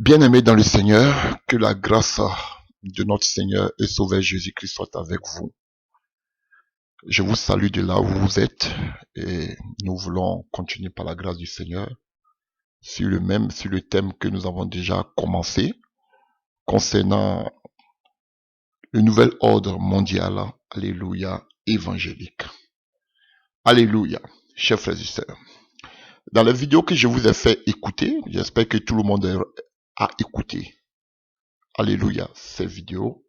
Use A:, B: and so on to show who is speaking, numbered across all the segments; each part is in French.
A: Bien-aimés dans le Seigneur, que la grâce de notre Seigneur et Sauveur Jésus-Christ soit avec vous. Je vous salue de là où vous êtes et nous voulons continuer par la grâce du Seigneur sur le thème que nous avons déjà commencé concernant le nouvel ordre mondial, alléluia, évangélique. Alléluia, chers frères et sœurs. Dans la vidéo que je vous ai fait écouter, j'espère que tout le monde a écouté. Alléluia, ces vidéos.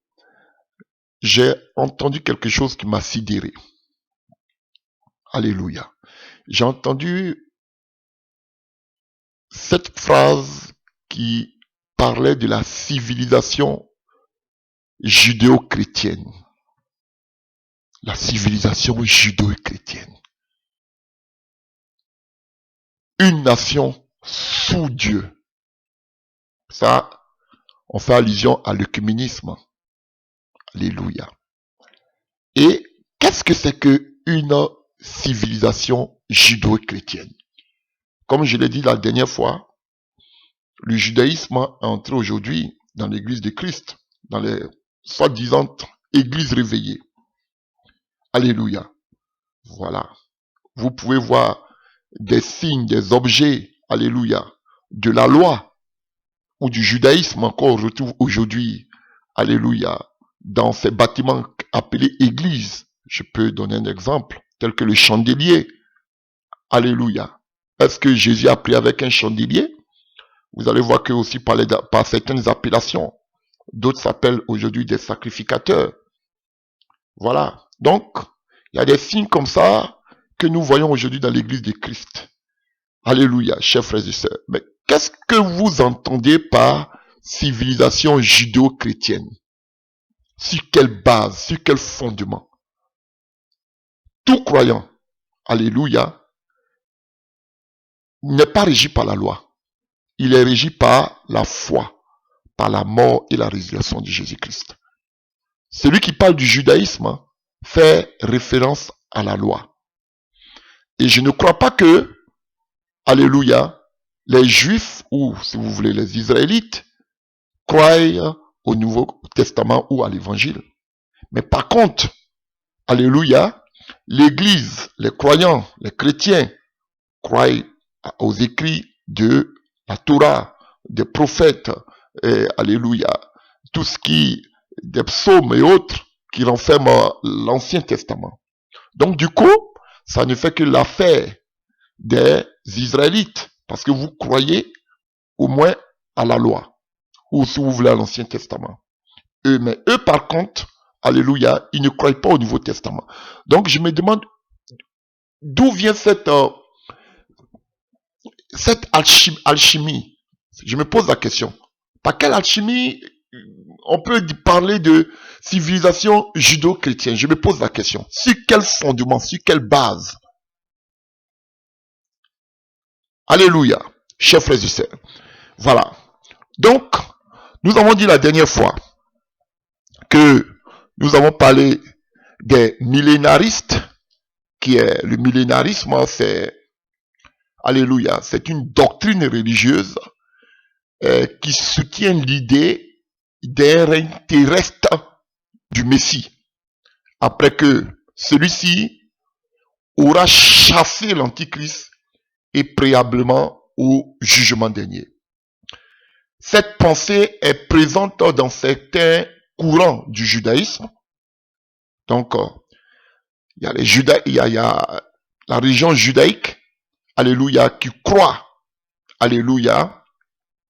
A: J'ai entendu quelque chose qui m'a sidéré. Alléluia. J'ai entendu cette phrase qui parlait de la civilisation judéo-chrétienne. La civilisation judéo-chrétienne. Une nation sous Dieu. Ça, on fait allusion à l'œcuménisme. Alléluia. Et qu'est-ce que c'est qu'une civilisation judéo-chrétienne? Comme je l'ai dit la dernière fois, le judaïsme est entré aujourd'hui dans l'église de Christ, dans les soi-disant églises réveillées. Alléluia. Voilà. Vous pouvez voir des signes, des objets, alléluia, de la loi ou du judaïsme encore on retrouve aujourd'hui, alléluia, dans ces bâtiments appelés églises. Je peux donner un exemple, tel que le chandelier. Alléluia. Est-ce que Jésus a pris avec un chandelier? Vous allez voir que aussi par certaines appellations, d'autres s'appellent aujourd'hui des sacrificateurs. Voilà. Donc, il y a des signes comme ça que nous voyons aujourd'hui dans l'église de Christ. Alléluia, chers frères et sœurs. Mais qu'est-ce que vous entendez par civilisation judéo-chrétienne? Sur quelle base, sur quel fondement? Tout croyant, alléluia, n'est pas régi par la loi. Il est régi par la foi, par la mort et la résurrection de Jésus-Christ. Celui qui parle du judaïsme fait référence à la loi. Et je ne crois pas que, alléluia, les Juifs, ou si vous voulez les Israélites, croient au Nouveau Testament ou à l'Évangile. Mais par contre, alléluia, l'Église, les croyants, les chrétiens, croient aux écrits de la Torah, des prophètes, et, alléluia, tout ce qui, des psaumes et autres, qui renferment l'Ancien Testament. Donc du coup, ça ne fait que l'affaire des Israélites, parce que vous croyez au moins à la loi, ou si vous voulez à l'Ancien Testament. Mais eux par contre, alléluia, ils ne croient pas au Nouveau Testament. Donc je me demande d'où vient cette alchimie. Je me pose la question. Par quelle alchimie on peut parler de civilisation judo-chrétienne? Je me pose la question. Sur quel fondement, sur quelle base? Alléluia, chers frères et sœurs. Voilà. Donc, nous avons dit la dernière fois que nous avons parlé des millénaristes, qui est le millénarisme, c'est, alléluia, c'est une doctrine religieuse qui soutient l'idée d'un règne terrestre du Messie, après que celui-ci aura chassé l'Antichrist et préalablement au jugement dernier. Cette pensée est présente dans certains courants du judaïsme. Donc, il y a la religion judaïque, alléluia, qui croit, alléluia,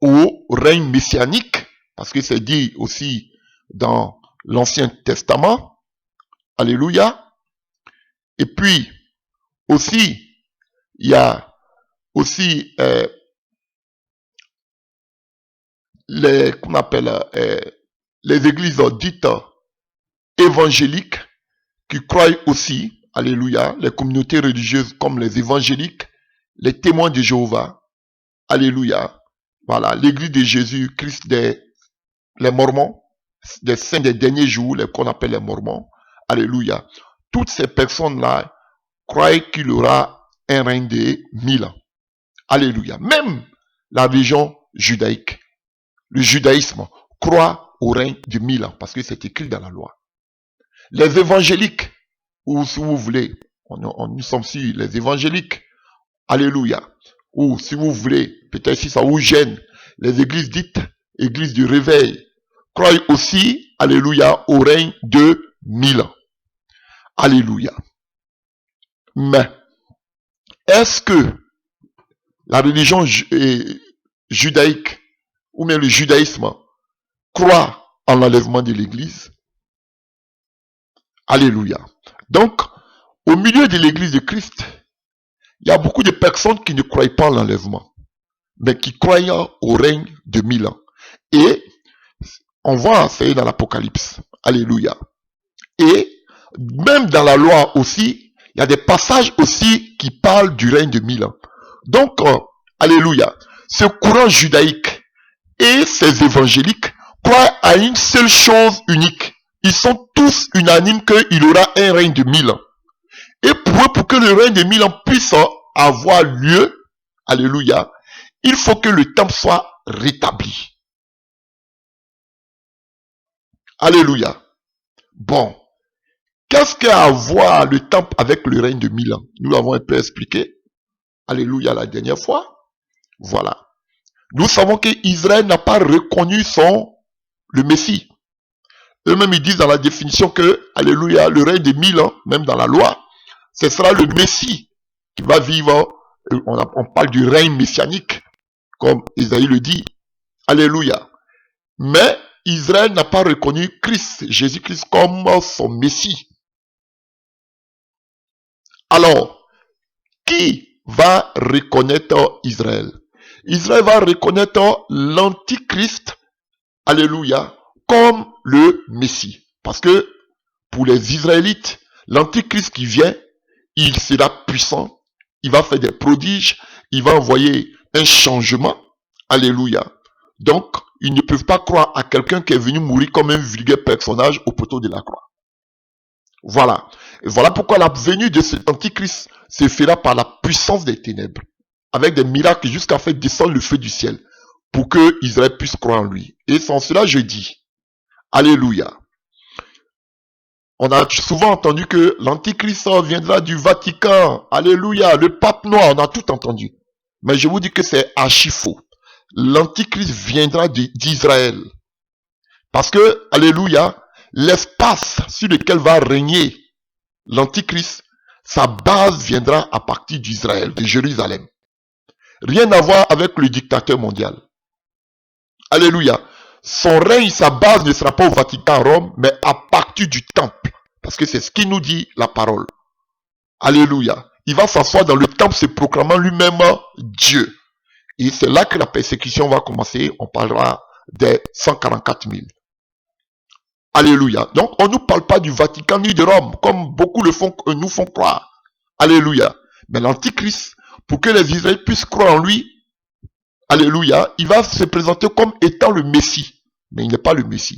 A: au règne messianique, parce que c'est dit aussi dans l'Ancien Testament, alléluia. Et puis, aussi, il y a aussi qu'on appelle les églises dites évangéliques, qui croient aussi, alléluia, les communautés religieuses comme les évangéliques, les témoins de Jéhovah, alléluia, voilà, l'église de Jésus-Christ les Mormons, des saints des derniers jours, qu'on appelle les Mormons, alléluia. Toutes ces personnes-là croient qu'il y aura un règne de 1000 ans. Alléluia. Même la religion judaïque. le judaïsme, croit au règne de 1000 ans, parce que c'est écrit dans la loi. Les évangéliques, ou si vous voulez, nous sommes si les évangéliques, alléluia, ou si vous voulez, peut-être si ça vous gêne, les églises dites, églises du réveil, croient aussi, alléluia, au règne de 1000 ans. Alléluia. Mais, est-ce que la religion judaïque, ou même le judaïsme, croit en l'enlèvement de l'église? Alléluia. Donc, au milieu de l'église de Christ, il y a beaucoup de personnes qui ne croient pas en l'enlèvement, mais qui croient au règne de 1000 ans. Et on voit ça dans l'Apocalypse. Alléluia. Et même dans la loi aussi, il y a des passages aussi qui parlent du règne de 1000 ans. Donc, alléluia. Ce courant judaïque et ces évangéliques croient à une seule chose unique. Ils sont tous unanimes qu'il y aura un règne de 1000 ans. Et pour eux, pour que le règne de 1000 ans puisse avoir lieu, alléluia, il faut que le temple soit rétabli. Alléluia. Bon, qu'est-ce qu'a à voir le temple avec le règne de 1000 ans? Nous l'avons un peu expliqué. Alléluia la dernière fois. Voilà. Nous savons qu'Israël n'a pas reconnu le Messie. Eux-mêmes, ils disent dans la définition que, alléluia, le règne de 1000 ans, même dans la loi, ce sera le Messie qui va vivre. On parle du règne messianique, comme Isaïe le dit. Alléluia. Mais Israël n'a pas reconnu Christ, Jésus-Christ, comme son Messie. Alors, qui va reconnaître Israël? Israël va reconnaître l'Antichrist, alléluia, comme le Messie. Parce que pour les Israélites, l'Antichrist qui vient, il sera puissant, il va faire des prodiges, il va envoyer un changement, alléluia. Donc, ils ne peuvent pas croire à quelqu'un qui est venu mourir comme un vulgaire personnage au poteau de la croix. Voilà. Et voilà pourquoi la venue de cet Antichrist se fera par la puissance des ténèbres, avec des miracles jusqu'à faire descendre le feu du ciel, pour que Israël puisse croire en lui. Et sans cela, je dis, alléluia. On a souvent entendu que l'Antichrist viendra du Vatican, alléluia, le pape noir, on a tout entendu. Mais je vous dis que c'est archi faux. L'Antichrist viendra d'Israël. Parce que, alléluia, l'espace sur lequel va régner l'Antichrist, sa base viendra à partir d'Israël, de Jérusalem. Rien à voir avec le dictateur mondial. Alléluia. Son règne, sa base ne sera pas au Vatican, Rome, mais à partir du temple. Parce que c'est ce qui nous dit la parole. Alléluia. Il va s'asseoir dans le temple se proclamant lui-même Dieu. Et c'est là que la persécution va commencer. On parlera des 144 000. Alléluia. Donc, on ne nous parle pas du Vatican ni de Rome, comme beaucoup nous font croire. Alléluia. Mais l'Antichrist, pour que les Israéliens puissent croire en lui, alléluia, il va se présenter comme étant le Messie. Mais il n'est pas le Messie.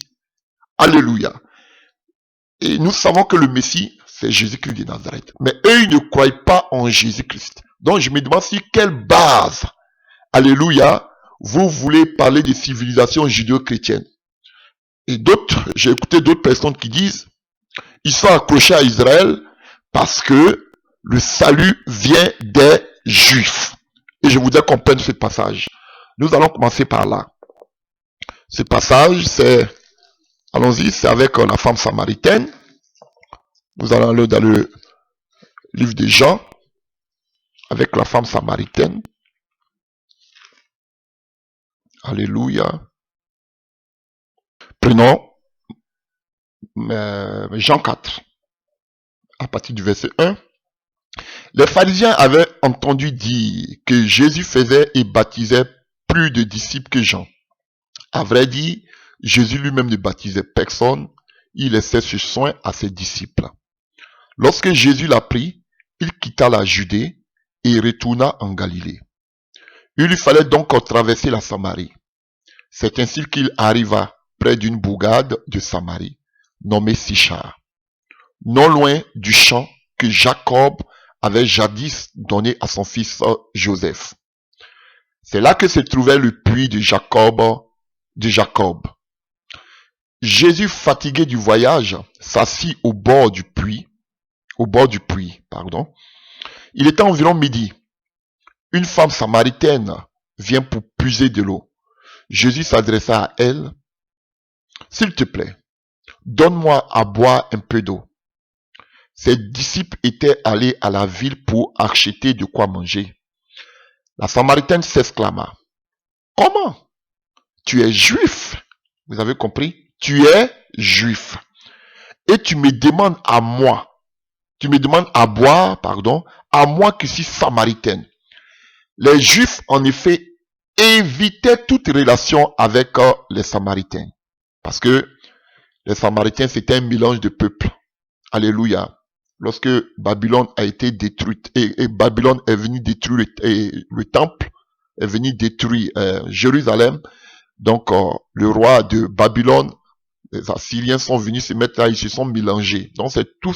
A: Alléluia. Et nous savons que le Messie, c'est Jésus-Christ de Nazareth. Mais eux, ils ne croient pas en Jésus-Christ. Donc, je me demande sur quelle base, alléluia, vous voulez parler des civilisations judéo-chrétiennes. Et d'autres, j'ai écouté d'autres personnes qui disent, ils sont accrochés à Israël parce que le salut vient des Juifs. Et je voudrais qu'on prenne ce passage. Nous allons commencer par là. Ce passage, c'est, allons-y, c'est avec la femme samaritaine. Nous allons aller dans le livre de Jean, avec la femme samaritaine. Alléluia. Prenons Jean 4, à partir du verset 1. Les pharisiens avaient entendu dire que Jésus faisait et baptisait plus de disciples que Jean. À vrai dire, Jésus lui-même ne baptisait personne, il laissait ce soin à ses disciples. Lorsque Jésus l'apprit, il quitta la Judée et retourna en Galilée. Il lui fallait donc traverser la Samarie. C'est ainsi qu'il arriva près d'une bourgade de Samarie, nommée Sichar, non loin du champ que Jacob avait jadis donné à son fils Joseph. C'est là que se trouvait le puits de Jacob, de Jacob. Jésus, fatigué du voyage, s'assit au bord du puits, pardon. Il était environ midi. Une femme samaritaine vient pour puiser de l'eau. Jésus s'adressa à elle. S'il te plaît, donne-moi à boire un peu d'eau. Ses disciples étaient allés à la ville pour acheter de quoi manger. La Samaritaine s'exclama. Comment? Tu es juif. Vous avez compris? Tu es juif. Et tu me demandes à moi. Tu me demandes à boire, à moi qui suis samaritaine. Les juifs, en effet, évitaient toute relation avec les samaritains. Parce que les samaritains, c'était un mélange de peuples. Alléluia. Lorsque Babylone a été détruite et Babylone est venu détruire le temple, est venu détruire Jérusalem, donc le roi de Babylone, les Assyriens sont venus se mettre là, ils se sont mélangés. Donc c'est toutes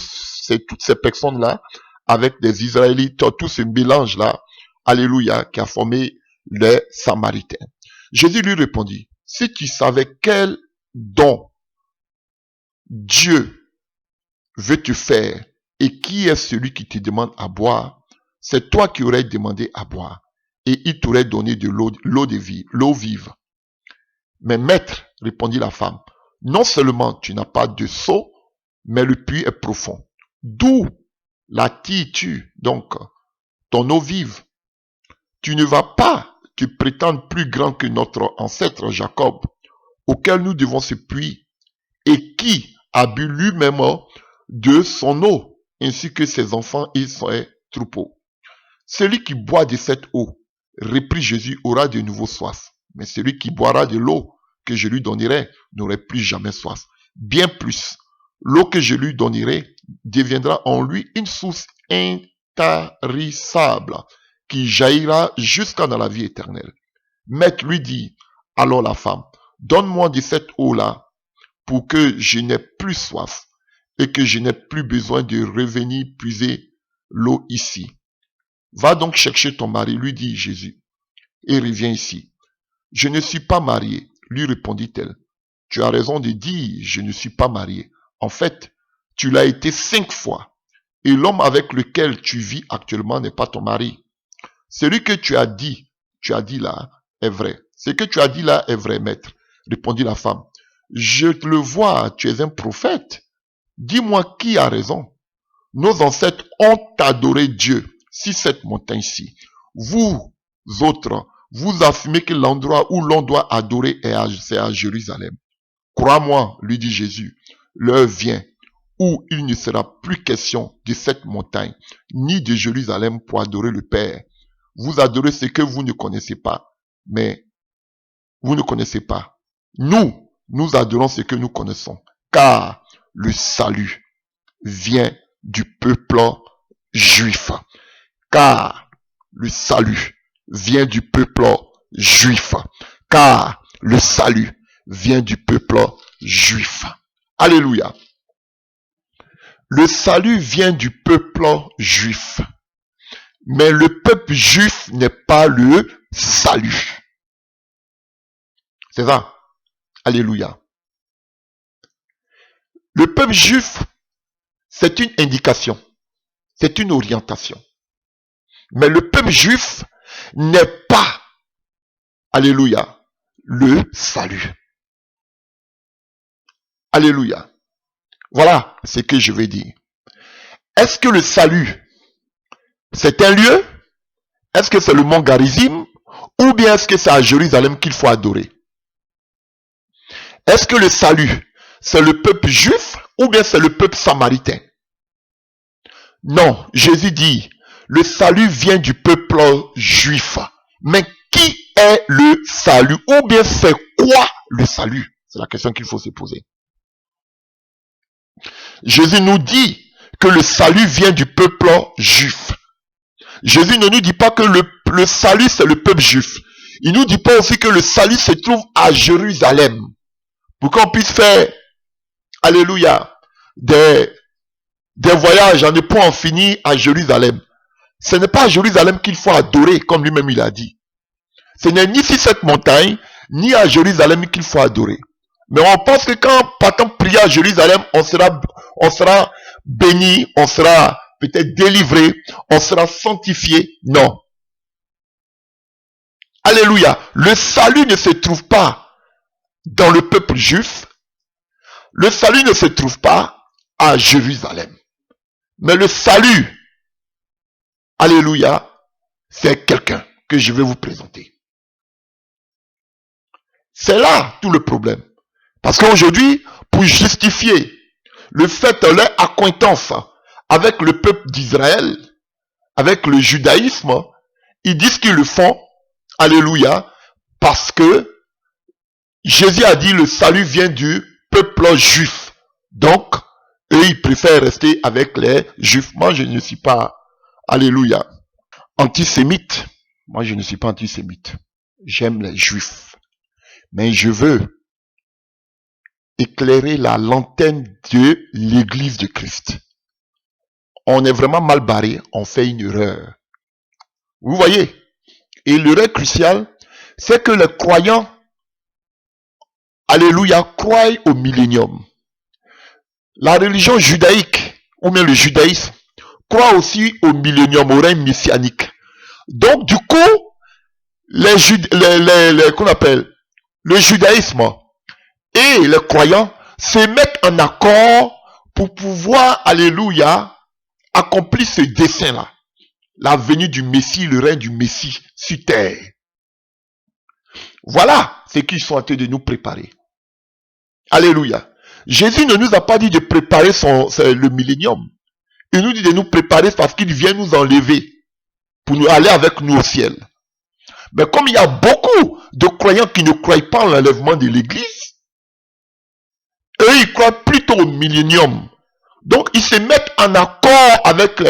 A: ces personnes-là, avec des Israélites, tout ce mélange-là, alléluia, qui a formé les Samaritains. Jésus lui répondit, si tu savais quel don Dieu veut te faire, et qui est celui qui te demande à boire, c'est toi qui aurais demandé à boire, et il t'aurait donné de l'eau vive. Mais maître, répondit la femme, non seulement tu n'as pas de seau, mais le puits est profond. D'où la tires-tu donc ton eau vive? Tu ne vas pas te prétendre plus grand que notre ancêtre Jacob, auquel nous devons ce puits, et qui a bu lui-même de son eau, ainsi que ses enfants et ses troupeaux. Celui qui boit de cette eau, reprit Jésus, aura de nouveau soif. Mais celui qui boira de l'eau que je lui donnerai n'aurait plus jamais soif. Bien plus, l'eau que je lui donnerai deviendra en lui une source intarissable qui jaillira jusqu'à dans la vie éternelle. Maître lui dit, alors la femme, donne-moi de cette eau-là pour que je n'ai plus soif et que je n'ai plus besoin de revenir puiser l'eau ici. Va donc chercher ton mari, lui dit Jésus, et reviens ici. Je ne suis pas marié, lui répondit-elle. Tu as raison de dire, je ne suis pas marié. En fait, tu l'as été 5 fois, et l'homme avec lequel tu vis actuellement n'est pas ton mari. Celui que tu as dit là, est vrai. Ce que tu as dit là est vrai, maître, répondit la femme. Je te le vois, tu es un prophète. Dis-moi qui a raison. Nos ancêtres ont adoré Dieu sur cette montagne-ci. Vous autres, vous affirmez que l'endroit où l'on doit adorer c'est à Jérusalem. Crois-moi, lui dit Jésus, l'heure vient où il ne sera plus question de cette montagne, ni de Jérusalem pour adorer le Père. Vous adorez ce que vous ne connaissez pas, mais vous ne connaissez pas. Nous adorons ce que nous connaissons, car le salut vient du peuple juif. Car le salut vient du peuple juif. Car le salut vient du peuple juif. Alléluia. Le salut vient du peuple juif. Mais le peuple juif n'est pas le salut. C'est ça. Alléluia. Le peuple juif, c'est une indication. C'est une orientation. Mais le peuple juif n'est pas, alléluia, le salut. Alléluia. Voilà ce que je vais dire. Est-ce que le salut, c'est un lieu? Est-ce que c'est le mont Garizim? Ou bien est-ce que c'est à Jérusalem qu'il faut adorer? Est-ce que le salut, c'est le peuple juif ou bien c'est le peuple samaritain? Non, Jésus dit, le salut vient du peuple juif. Mais qui est le salut? Ou bien c'est quoi le salut? C'est la question qu'il faut se poser. Jésus nous dit que le salut vient du peuple juif. Jésus ne nous dit pas que le salut c'est le peuple juif. Il nous dit pas aussi que le salut se trouve à Jérusalem. Pour qu'on puisse faire, alléluia, des voyages à ne point en finir à Jérusalem. Ce n'est pas à Jérusalem qu'il faut adorer, comme lui-même il a dit. Ce n'est ni sur cette montagne, ni à Jérusalem qu'il faut adorer. Mais on pense que quand partant prier à Jérusalem, on sera béni, on sera peut-être délivré, on sera sanctifié. Non. Alléluia. Le salut ne se trouve pas dans le peuple juif. Le salut ne se trouve pas à Jérusalem. Mais le salut, alléluia, c'est quelqu'un que je vais vous présenter. C'est là tout le problème. Parce qu'aujourd'hui, pour justifier le fait de leur accointance avec le peuple d'Israël, avec le judaïsme, ils disent qu'ils le font, alléluia, parce que Jésus a dit le salut vient du peuple juif. Donc, eux, ils préfèrent rester avec les juifs. Moi, je ne suis pas, alléluia, antisémite. Moi, je ne suis pas antisémite. J'aime les juifs. Mais je veux éclairer la lanterne de l'église de Christ. On est vraiment mal barré, on fait une erreur. Vous voyez? Et l'erreur cruciale, c'est que les croyants, alléluia, croient au millénium. La religion judaïque, ou bien le judaïsme, croit aussi au millénium, au règne messianique. Donc, du coup, qu'on appelle le judaïsme et les croyants se mettent en accord pour pouvoir, alléluia, accomplir ce dessein-là. La venue du Messie, le règne du Messie sur terre. Voilà ce qu'ils sont en train de nous préparer. Alléluia. Jésus ne nous a pas dit de préparer le millénium. Il nous dit de nous préparer parce qu'il vient nous enlever pour nous aller avec nous au ciel. Mais comme il y a beaucoup de croyants qui ne croient pas en l'enlèvement de l'église, eux, ils croient plutôt au millénium. Donc, ils se mettent en accord avec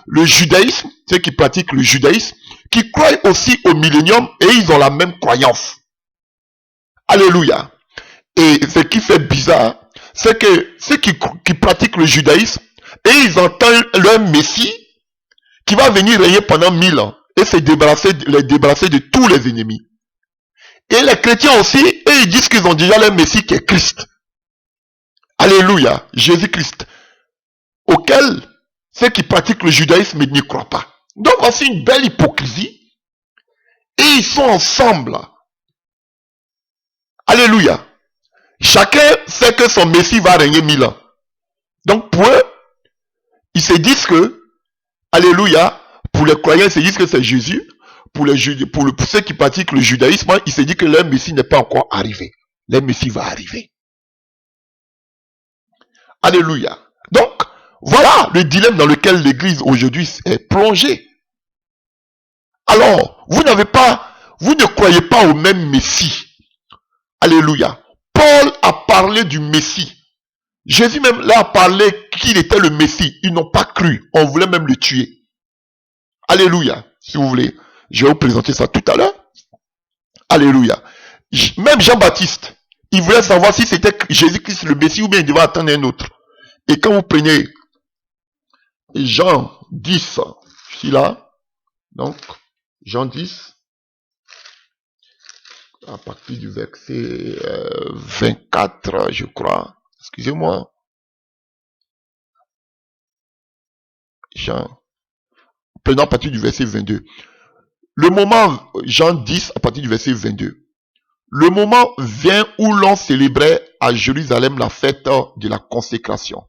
A: le judaïsme, ceux qui pratiquent le judaïsme, qui croient aussi au millénium et ils ont la même croyance. Alléluia. Et ce qui fait bizarre, c'est que ceux qui pratiquent le judaïsme, et ils entendent leur Messie qui va venir régner pendant 1000 ans et les débarrasser de tous les ennemis. Et les chrétiens aussi, et ils disent qu'ils ont déjà leur Messie qui est Christ. Alléluia, Jésus-Christ, auquel ceux qui pratiquent le judaïsme n'y croient pas. Donc voici une belle hypocrisie. Et ils sont ensemble. Alléluia. Chacun sait que son Messie va régner 1000 ans. Donc pour eux, ils se disent que, alléluia, pour les croyants, ils se disent que c'est Jésus. Pour ceux qui pratiquent le judaïsme, ils se disent que leur Messie n'est pas encore arrivé. Leur Messie va arriver. Alléluia. Donc, voilà le dilemme dans lequel l'Église aujourd'hui est plongée. Alors, vous ne croyez pas au même Messie. Alléluia. Paul a parlé du Messie. Jésus même là a parlé qu'il était le Messie. Ils n'ont pas cru. On voulait même le tuer. Alléluia. Si vous voulez, je vais vous présenter ça tout à l'heure. Alléluia. Même Jean-Baptiste, il voulait savoir si c'était Jésus-Christ le Messie ou bien il devait attendre un autre. Et quand vous prenez Jean 10, je suis là, donc Jean 10, à partir du verset 24, je crois, excusez-moi, Jean, prenons à partir du verset 22. Le moment, Jean 10, à partir du verset 22. Le moment vient où l'on célébrait à Jérusalem la fête de la consécration.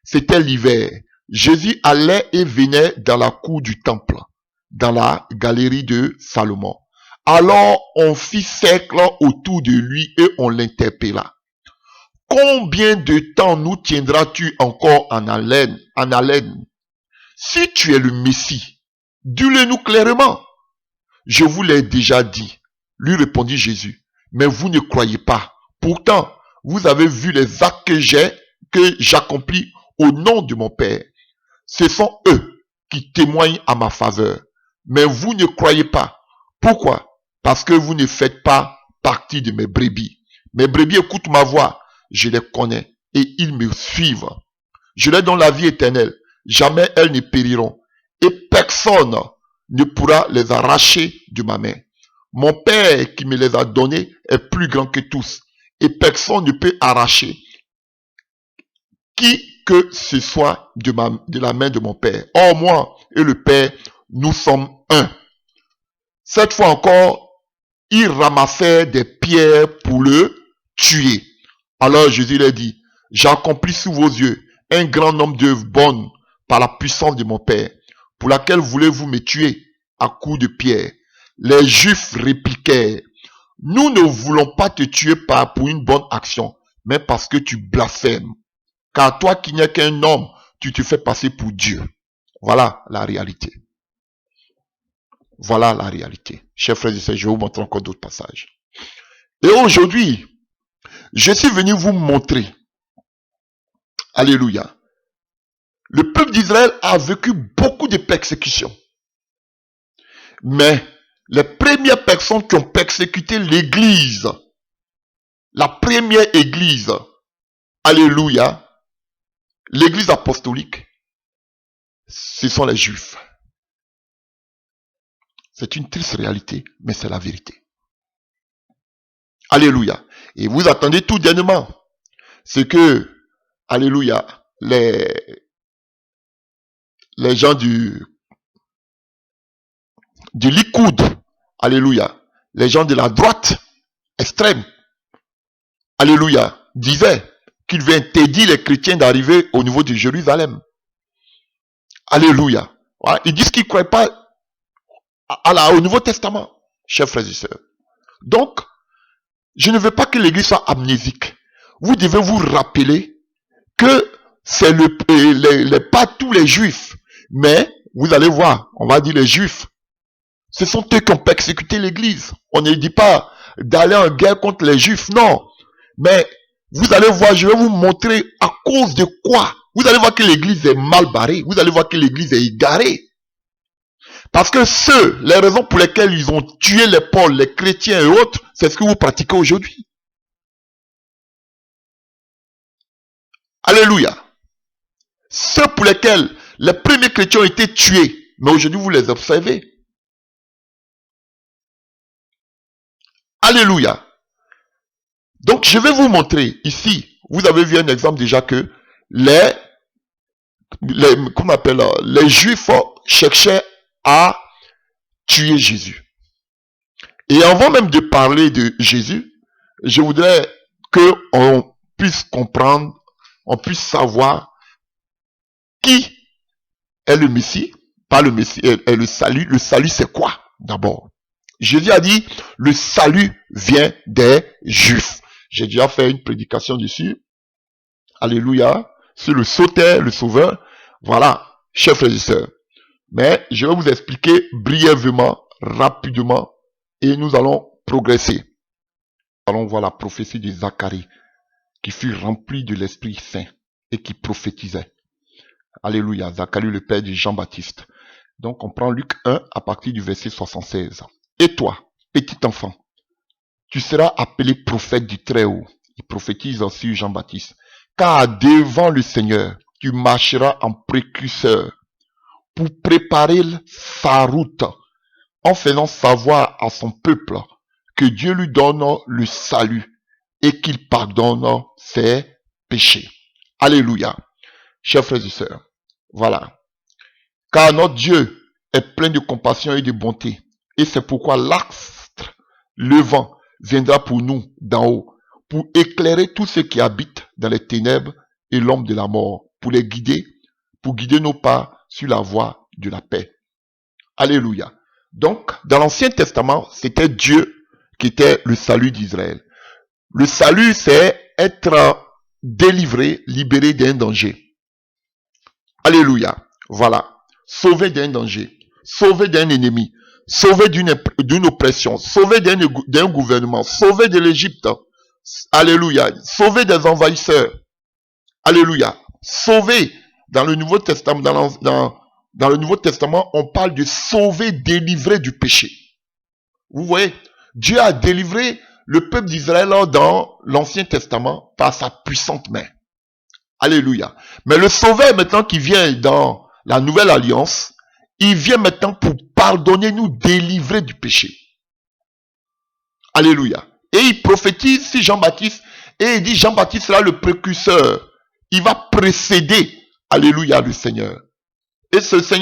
A: C'était l'hiver. Jésus allait et venait dans la cour du temple, dans la galerie de Salomon. Alors on fit cercle autour de lui et on l'interpella. Combien de temps nous tiendras-tu encore en haleine? Si tu es le Messie, dis-le-nous clairement. Je vous l'ai déjà dit, lui répondit Jésus, mais vous ne croyez pas. Pourtant, vous avez vu les actes que j'accomplis au nom de mon Père. Ce sont eux qui témoignent à ma faveur. Mais vous ne croyez pas. Pourquoi? Parce que vous ne faites pas partie de mes brebis. Mes brebis écoutent ma voix. Je les connais et ils me suivent. Je leur donne la vie éternelle. Jamais elles ne périront. Et personne ne pourra les arracher de ma main. Mon Père qui me les a donnés est plus grand que tous. Et personne ne peut arracher qui que ce soit de la main de mon Père. Or, moi et le Père, nous sommes un. Cette fois encore, ils ramassaient des pierres pour le tuer. Alors Jésus leur dit, j'accomplis sous vos yeux un grand nombre d'œuvres bonnes par la puissance de mon Père. Pour laquelle voulez-vous me tuer à coups de pierre? Les Juifs répliquèrent, nous ne voulons pas te tuer pour une bonne action, mais parce que tu blasphèmes. Car toi qui n'es qu'un homme, tu te fais passer pour Dieu. Voilà la réalité. Voilà la réalité. Chers frères et sœurs, je vais vous montrer encore d'autres passages. Et aujourd'hui, je suis venu vous montrer, alléluia, le peuple d'Israël a vécu beaucoup de persécutions. Mais les premières personnes qui ont persécuté l'église, la première église, alléluia, l'église apostolique, ce sont les Juifs. C'est une triste réalité, mais c'est la vérité. Alléluia. Et vous attendez tout dernièrement. C'est que, alléluia, les gens du Likoud, alléluia, les gens de la droite extrême, alléluia, disaient qu'il veut interdire les chrétiens d'arriver au niveau de Jérusalem. Alléluia. Voilà. Ils disent qu'ils ne croient pas au Nouveau Testament, chers frères et sœurs. Donc, je ne veux pas que l'église soit amnésique. Vous devez vous rappeler que c'est pas tous les juifs, mais vous allez voir, on va dire les juifs. Ce sont eux qui ont persécuté l'église. On ne dit pas d'aller en guerre contre les juifs, non. Mais vous allez voir, je vais vous montrer à cause de quoi. Vous allez voir que l'église est mal barrée. Vous allez voir que l'église est égarée. Parce que les raisons pour lesquelles ils ont tué les Paul, les chrétiens et autres, c'est ce que vous pratiquez aujourd'hui. Alléluia. Ceux pour lesquels les premiers chrétiens ont été tués, mais aujourd'hui vous les observez. Alléluia. Donc je vais vous montrer ici, vous avez vu un exemple déjà que les Juifs cherchaient à tuer Jésus. Et avant même de parler de Jésus, je voudrais qu'on puisse comprendre, on puisse savoir qui est le Messie, pas le Messie, est le salut. Le salut c'est quoi d'abord? Jésus a dit, le salut vient des Juifs. J'ai déjà fait une prédication dessus. Alléluia. Sur le sauteur, le sauveur. Voilà, chers frères et sœurs. Mais je vais vous expliquer brièvement, rapidement, et nous allons progresser. Nous allons voir la prophétie de Zacharie, qui fut remplie de l'Esprit Saint et qui prophétisait. Alléluia. Zacharie, le père de Jean-Baptiste. Donc, on prend Luc 1 à partir du verset 76. Et toi, petit enfant, tu seras appelé prophète du Très-Haut. Il prophétise sur Jean-Baptiste. Car devant le Seigneur, tu marcheras en précurseur pour préparer sa route, en faisant savoir à son peuple que Dieu lui donne le salut et qu'il pardonne ses péchés. Alléluia. Chers frères et sœurs, voilà. Car notre Dieu est plein de compassion et de bonté. Et c'est pourquoi l'astre levant viendra pour nous d'en haut, pour éclairer tous ceux qui habitent dans les ténèbres et l'ombre de la mort, pour les guider, pour guider nos pas sur la voie de la paix. Alléluia. Donc, dans l'Ancien Testament, c'était Dieu qui était le salut d'Israël. Le salut, c'est être délivré, libéré d'un danger. Alléluia. Voilà. Sauvé d'un danger. Sauvé d'un ennemi. Sauvé d'une oppression. Sauvé d'un gouvernement. Sauvé de l'Égypte. Alléluia. Sauvé des envahisseurs. Alléluia. Sauvé dans le Nouveau Testament. Dans le Nouveau Testament, on parle de sauver, délivrer du péché. Vous voyez, Dieu a délivré le peuple d'Israël dans l'Ancien Testament par sa puissante main. Alléluia. Mais le sauveur maintenant qui vient dans la Nouvelle Alliance, il vient maintenant pour pardonner, nous délivrer du péché. Alléluia. Et il prophétise sur Jean-Baptiste et il dit Jean-Baptiste sera le précurseur. Il va précéder, alléluia, le Seigneur. Et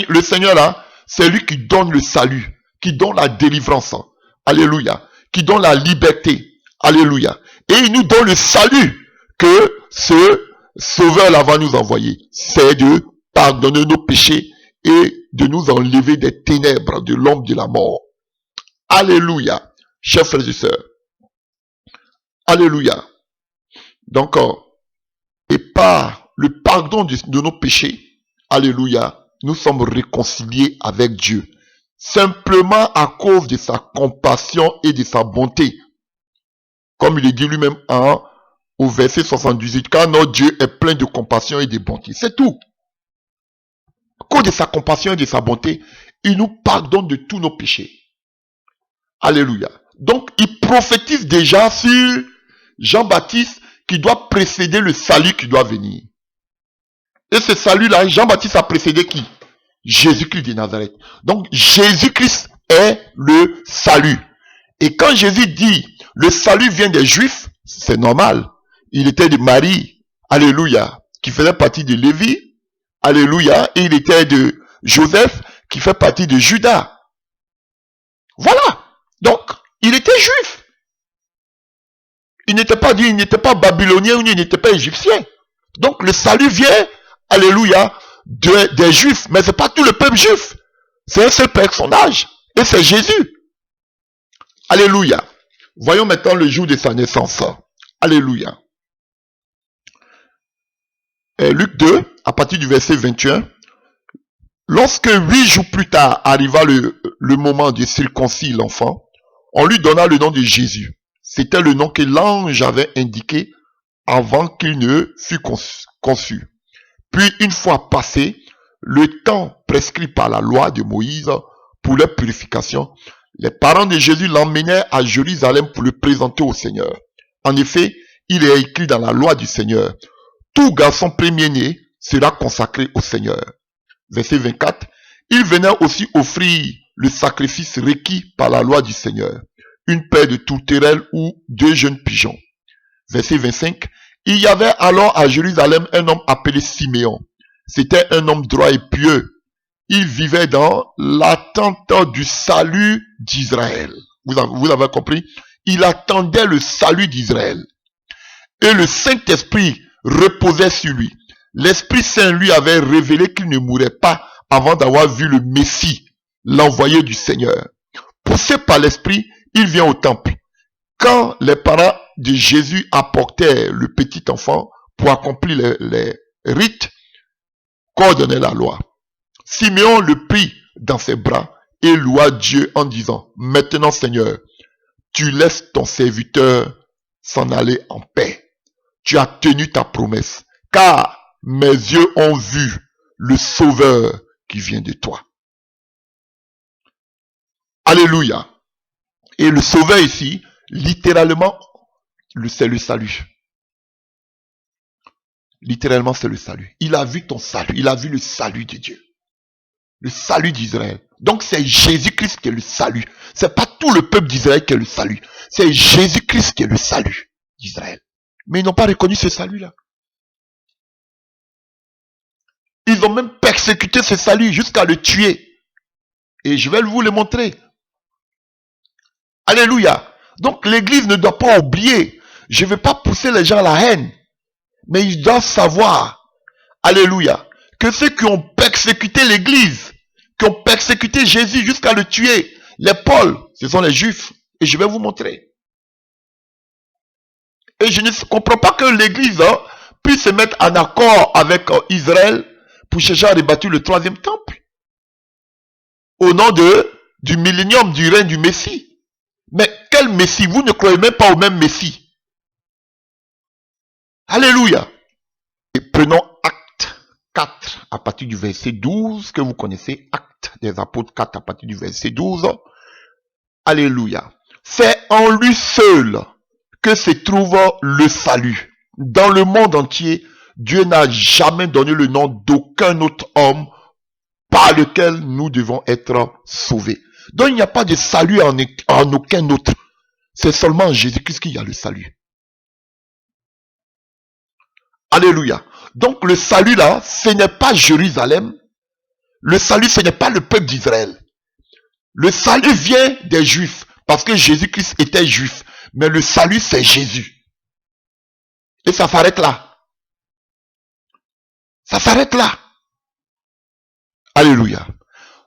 A: le Seigneur là, c'est lui qui donne le salut, qui donne la délivrance. Alléluia. Qui donne la liberté. Alléluia. Et il nous donne le salut que ce sauveur là va nous envoyer. C'est de pardonner nos péchés et de nous enlever des ténèbres de l'ombre de la mort. Alléluia. Chers frères et sœurs. Alléluia. Donc, et par le pardon de nos péchés, alléluia, nous sommes réconciliés avec Dieu. Simplement à cause de sa compassion et de sa bonté. Comme il est dit lui-même au verset 78, car notre Dieu est plein de compassion et de bonté. C'est tout. À cause de sa compassion et de sa bonté, il nous pardonne de tous nos péchés. Alléluia. Donc, il prophétise déjà sur Jean-Baptiste qui doit précéder le salut qui doit venir. Et ce salut-là, Jean-Baptiste a précédé qui? Jésus-Christ de Nazareth. Donc, Jésus-Christ est le salut. Et quand Jésus dit, le salut vient des Juifs, c'est normal. Il était de Marie, alléluia, qui faisait partie de Lévi, alléluia, et il était de Joseph, qui fait partie de Judas. Voilà. Donc, il était juif. Il n'était pas babylonien ou il n'était pas égyptien. Donc, le salut vient, alléluia, des juifs. Mais c'est pas tout le peuple juif. C'est un seul personnage. Et c'est Jésus. Alléluia. Voyons maintenant le jour de sa naissance. Alléluia. Luc 2, à partir du verset 21. Lorsque 8 jours plus tard arriva le moment de circoncire l'enfant, on lui donna le nom de Jésus. C'était le nom que l'ange avait indiqué avant qu'il ne fût conçu. Puis, une fois passé le temps prescrit par la loi de Moïse pour leur purification, les parents de Jésus l'emmenèrent à Jérusalem pour le présenter au Seigneur. En effet, il est écrit dans la loi du Seigneur, tout garçon premier-né sera consacré au Seigneur. Verset 24, il venait aussi offrir le sacrifice requis par la loi du Seigneur, une paire de tourterelles ou 2 jeunes pigeons. Verset 25, il y avait alors à Jérusalem un homme appelé Siméon. C'était un homme droit et pieux. Il vivait dans l'attente du salut d'Israël. Vous avez compris? Il attendait le salut d'Israël. Et le Saint-Esprit reposait sur lui. L'Esprit Saint lui avait révélé qu'il ne mourrait pas avant d'avoir vu le Messie, l'envoyé du Seigneur. Poussé par l'Esprit, il vient au temple. Quand les parents de Jésus apportaient le petit enfant pour accomplir les rites qu'ordonnait la loi, Siméon le prit dans ses bras et loua Dieu en disant, maintenant Seigneur, tu laisses ton serviteur s'en aller en paix. Tu as tenu ta promesse, car mes yeux ont vu le Sauveur qui vient de toi. Alléluia. Et le Sauveur ici, littéralement, c'est le salut. Littéralement, c'est le salut. Il a vu ton salut. Il a vu le salut de Dieu. Le salut d'Israël. Donc, c'est Jésus-Christ qui est le salut. C'est pas tout le peuple d'Israël qui est le salut. C'est Jésus-Christ qui est le salut d'Israël. Mais ils n'ont pas reconnu ce salut-là. Ils ont même persécuté ce salut jusqu'à le tuer. Et je vais vous le montrer. Alléluia. Donc l'église ne doit pas oublier. Je ne vais pas pousser les gens à la haine. Mais ils doivent savoir, alléluia, que ceux qui ont persécuté l'église, qui ont persécuté Jésus jusqu'à le tuer, les Paul, ce sont les Juifs. Et je vais vous montrer. Et je ne comprends pas que l'église puisse se mettre en accord avec Israël pour chercher à rebâtir le 3e temple. Au nom du millénium, du règne du Messie. Mais quel Messie? Vous ne croyez même pas au même Messie. Alléluia. Et prenons Acte 4 à partir du verset 12 que vous connaissez. Acte des apôtres 4 à partir du verset 12. Alléluia. C'est en lui seul que se trouve le salut. Dans le monde entier, Dieu n'a jamais donné le nom d'aucun autre homme par lequel nous devons être sauvés. Donc il n'y a pas de salut en aucun autre. C'est seulement en Jésus-Christ qu'il y a le salut. Alléluia. Donc le salut là, ce n'est pas Jérusalem. Le salut, ce n'est pas le peuple d'Israël. Le salut vient des Juifs, parce que Jésus-Christ était juif. Mais le salut, c'est Jésus. Et ça s'arrête là. Ça s'arrête là. Alléluia.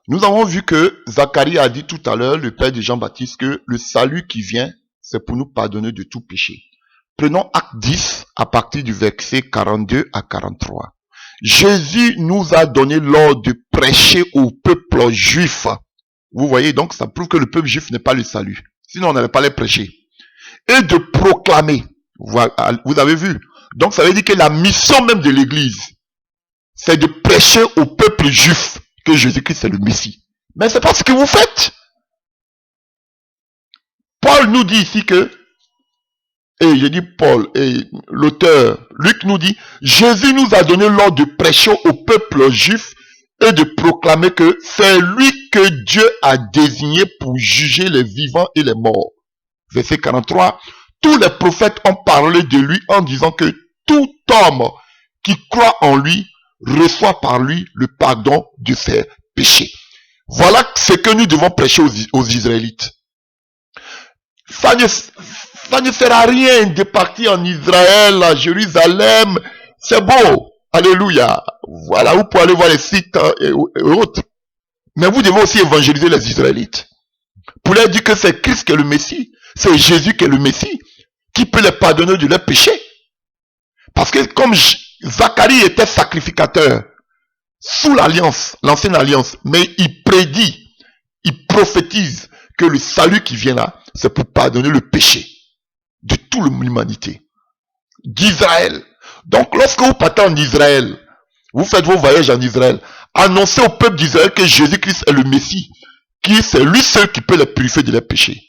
A: Nous avons vu que Zacharie a dit tout à l'heure, le père de Jean-Baptiste, que le salut qui vient, c'est pour nous pardonner de tout péché. Prenons Acte 10 à partir du verset 42 à 43. Jésus nous a donné l'ordre de prêcher au peuple juif. Vous voyez, donc ça prouve que le peuple juif n'est pas le salut. Sinon, on n'allait pas les prêcher. Et de proclamer. Vous avez vu? Donc ça veut dire que la mission même de l'église, c'est de prêcher au peuple juif que Jésus-Christ est le Messie. Mais c'est pas ce que vous faites. Paul nous dit ici que, et je dis Paul, et l'auteur, Luc nous dit, Jésus nous a donné l'ordre de prêcher au peuple juif et de proclamer que c'est lui que Dieu a désigné pour juger les vivants et les morts. Verset 43, tous les prophètes ont parlé de lui en disant que tout homme qui croit en lui reçoit par lui le pardon de ses péchés. Voilà ce que nous devons prêcher aux Israélites. Ça ne sert à rien de partir en Israël, à Jérusalem. C'est beau. Alléluia. Voilà, vous pouvez aller voir les sites et autres. Mais vous devez aussi évangéliser les Israélites. Pour leur dire que c'est Christ qui est le Messie. C'est Jésus qui est le Messie. Qui peut les pardonner de leurs péchés. Parce que comme Zacharie était sacrificateur sous l'alliance, l'ancienne alliance, mais il prédit, il prophétise que le salut qui vient là, c'est pour pardonner le péché de toute l'humanité, d'Israël. Donc lorsque vous partez en Israël, vous faites vos voyages en Israël, annoncez au peuple d'Israël que Jésus-Christ est le Messie, qui c'est lui seul qui peut les purifier de leurs péchés.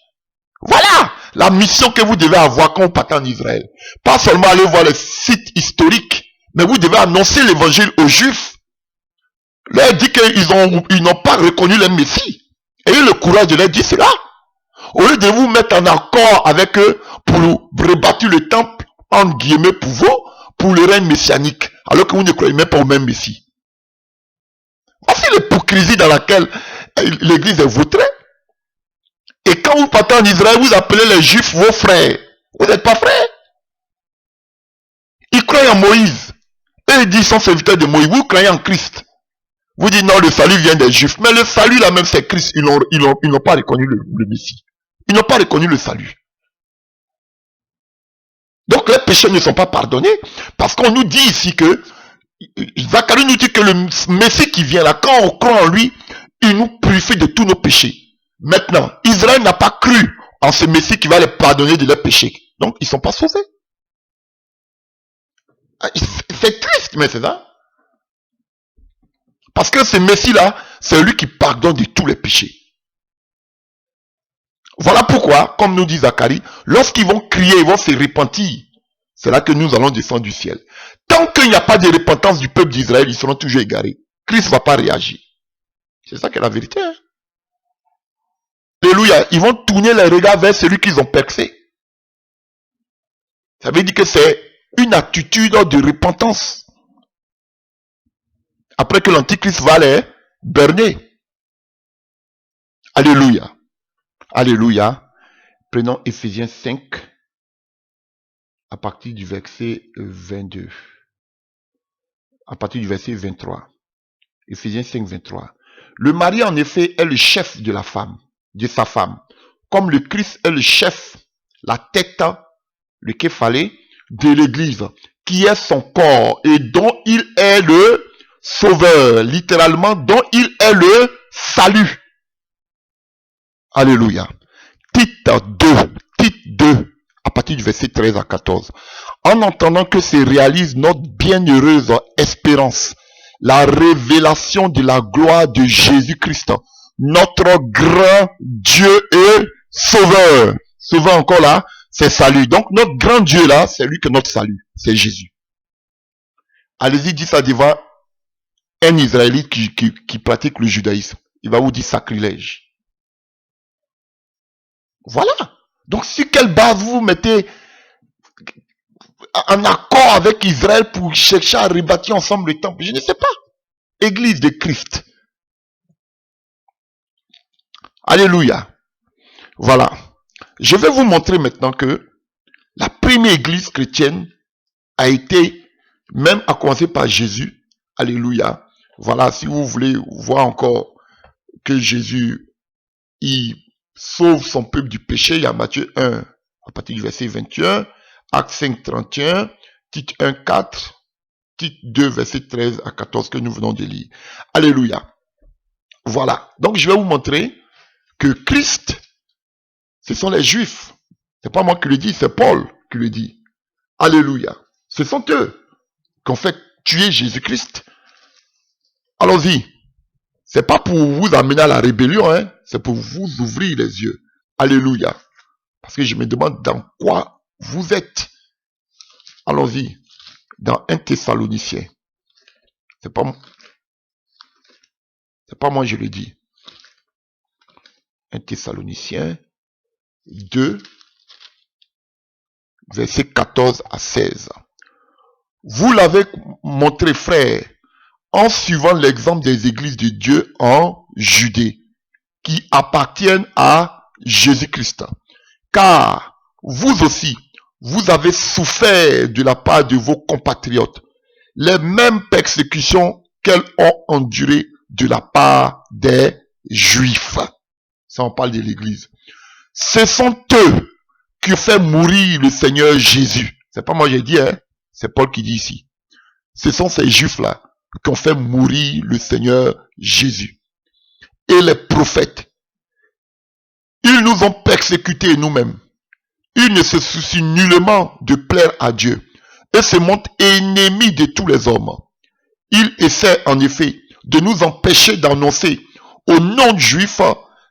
A: Voilà la mission que vous devez avoir quand vous partez en Israël. Pas seulement aller voir les sites historiques, mais vous devez annoncer l'évangile aux Juifs. Leur dire qu'ils n'ont pas reconnu le Messie. Ayez le courage de leur dire cela. Au lieu de vous mettre en accord avec eux pour rebâtir le temple, entre guillemets, pour vous, pour le règne messianique, alors que vous ne croyez même pas au même Messie. Voici l'hypocrisie dans laquelle l'église est vautrée. Et quand vous partez en Israël, vous appelez les Juifs vos frères. Vous n'êtes pas frères. Ils croient en Moïse. Et ils disent qu'ils sont serviteurs de Moïse. Vous croyez en Christ. Vous dites non, le salut vient des Juifs. Mais le salut là même, c'est Christ. Ils n'ont pas reconnu le Messie. Ils n'ont pas reconnu le salut. Donc les péchés ne sont pas pardonnés. Parce qu'on nous dit ici que, Zacharie nous dit que le Messie qui vient là, quand on croit en lui, il nous purifie de tous nos péchés. Maintenant, Israël n'a pas cru en ce Messie qui va les pardonner de leurs péchés. Donc, ils ne sont pas sauvés. C'est triste, mais c'est ça. Parce que ce Messie-là, c'est lui qui pardonne de tous les péchés. Voilà pourquoi, comme nous dit Zacharie, lorsqu'ils vont crier, ils vont se repentir, c'est là que nous allons descendre du ciel. Tant qu'il n'y a pas de repentance du peuple d'Israël, ils seront toujours égarés. Christ ne va pas réagir. C'est ça qui est la vérité. Hein? Alléluia. Ils vont tourner les regards vers celui qu'ils ont percé. Ça veut dire que c'est une attitude de repentance. Après que l'Antichrist va les berner. Alléluia. Alléluia. Prenons Ephésiens 5 à partir du verset 22. À partir du verset 23. Ephésiens 5, 23. Le mari en effet est le chef de la femme, de sa femme, comme le Christ est le chef, la tête, le képhalé de l'église, qui est son corps et dont il est le sauveur, littéralement, dont il est le salut. Alléluia. Tite 2, à partir du verset 13 à 14. En entendant que se réalise notre bienheureuse espérance, la révélation de la gloire de Jésus-Christ, notre grand Dieu et sauveur. Sauveur encore là, c'est salut. Donc notre grand Dieu là, c'est lui que notre salut, c'est Jésus. Allez-y, dites ça devant un Israélite qui pratique le judaïsme. Il va vous dire sacrilège. Voilà. Donc, sur quelle base vous vous mettez en accord avec Israël pour chercher à rebâtir ensemble le temple? Je ne sais pas. Église de Christ. Alléluia. Voilà. Je vais vous montrer maintenant que la première église chrétienne a été, même à commencer par Jésus. Alléluia. Voilà, si vous voulez voir encore que Jésus, il sauve son peuple du péché, il y a Matthieu 1, à partir du verset 21, Actes 5, 31, Tite 1, 4, Tite 2, verset 13 à 14 que nous venons de lire. Alléluia. Voilà. Donc, je vais vous montrer que Christ, ce sont les Juifs. C'est pas moi qui le dis, c'est Paul qui le dit. Alléluia. Ce sont eux qui ont fait tuer Jésus-Christ. Allons-y. C'est pas pour vous amener à la rébellion, hein. C'est pour vous ouvrir les yeux. Alléluia. Parce que je me demande dans quoi vous êtes. Allons-y. Dans 1 Thessaloniciens. C'est pas moi je le dis. 1 Thessaloniciens 2, versets 14 à 16. Vous l'avez montré, frère, en suivant l'exemple des églises de Dieu en Judée, qui appartiennent à Jésus-Christ. Car vous aussi, vous avez souffert de la part de vos compatriotes les mêmes persécutions qu'elles ont endurées de la part des Juifs. Ça, on parle de l'église. Ce sont eux qui ont fait mourir le Seigneur Jésus. C'est pas moi qui ai dit, hein. C'est Paul qui dit ici. Ce sont ces Juifs-là qui ont fait mourir le Seigneur Jésus. Et les prophètes, ils nous ont persécutés nous-mêmes. Ils ne se soucient nullement de plaire à Dieu et se montrent ennemis de tous les hommes. Ils essaient en effet de nous empêcher d'annoncer aux non-juifs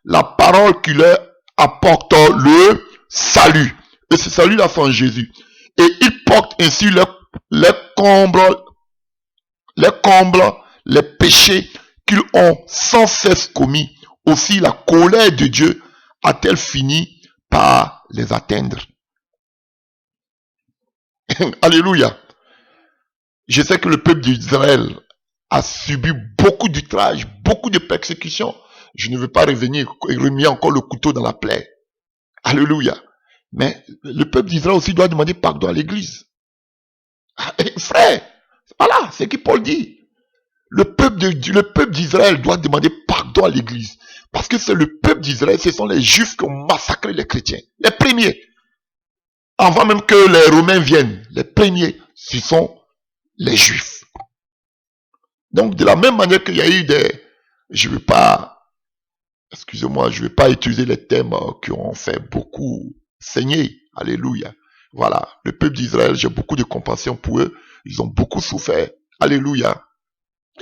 A: la parole qui leur apporte le salut. Et ce salut-là, c'est en Jésus. Et ils portent ainsi les combles, les péchés qu'ils ont sans cesse commis. Aussi la colère de Dieu a-t-elle fini par les atteindre. Alléluia. Je sais que le peuple d'Israël a subi beaucoup d'outrages, beaucoup de persécutions. Je ne veux pas revenir et remettre encore le couteau dans la plaie. Alléluia. Mais le peuple d'Israël aussi doit demander pardon à l'église. Frère, voilà, c'est ce que Paul dit. Le peuple d'Israël doit demander pardon à l'église. Parce que c'est le peuple d'Israël, ce sont les Juifs qui ont massacré les chrétiens. Les premiers. Avant même que les Romains viennent, les premiers, ce sont les Juifs. Donc, de la même manière qu'il y a eu je ne veux pas, excusez-moi, je ne vais pas utiliser les thèmes qui ont fait beaucoup saigner. Alléluia. Voilà. Le peuple d'Israël, j'ai beaucoup de compassion pour eux. Ils ont beaucoup souffert. Alléluia.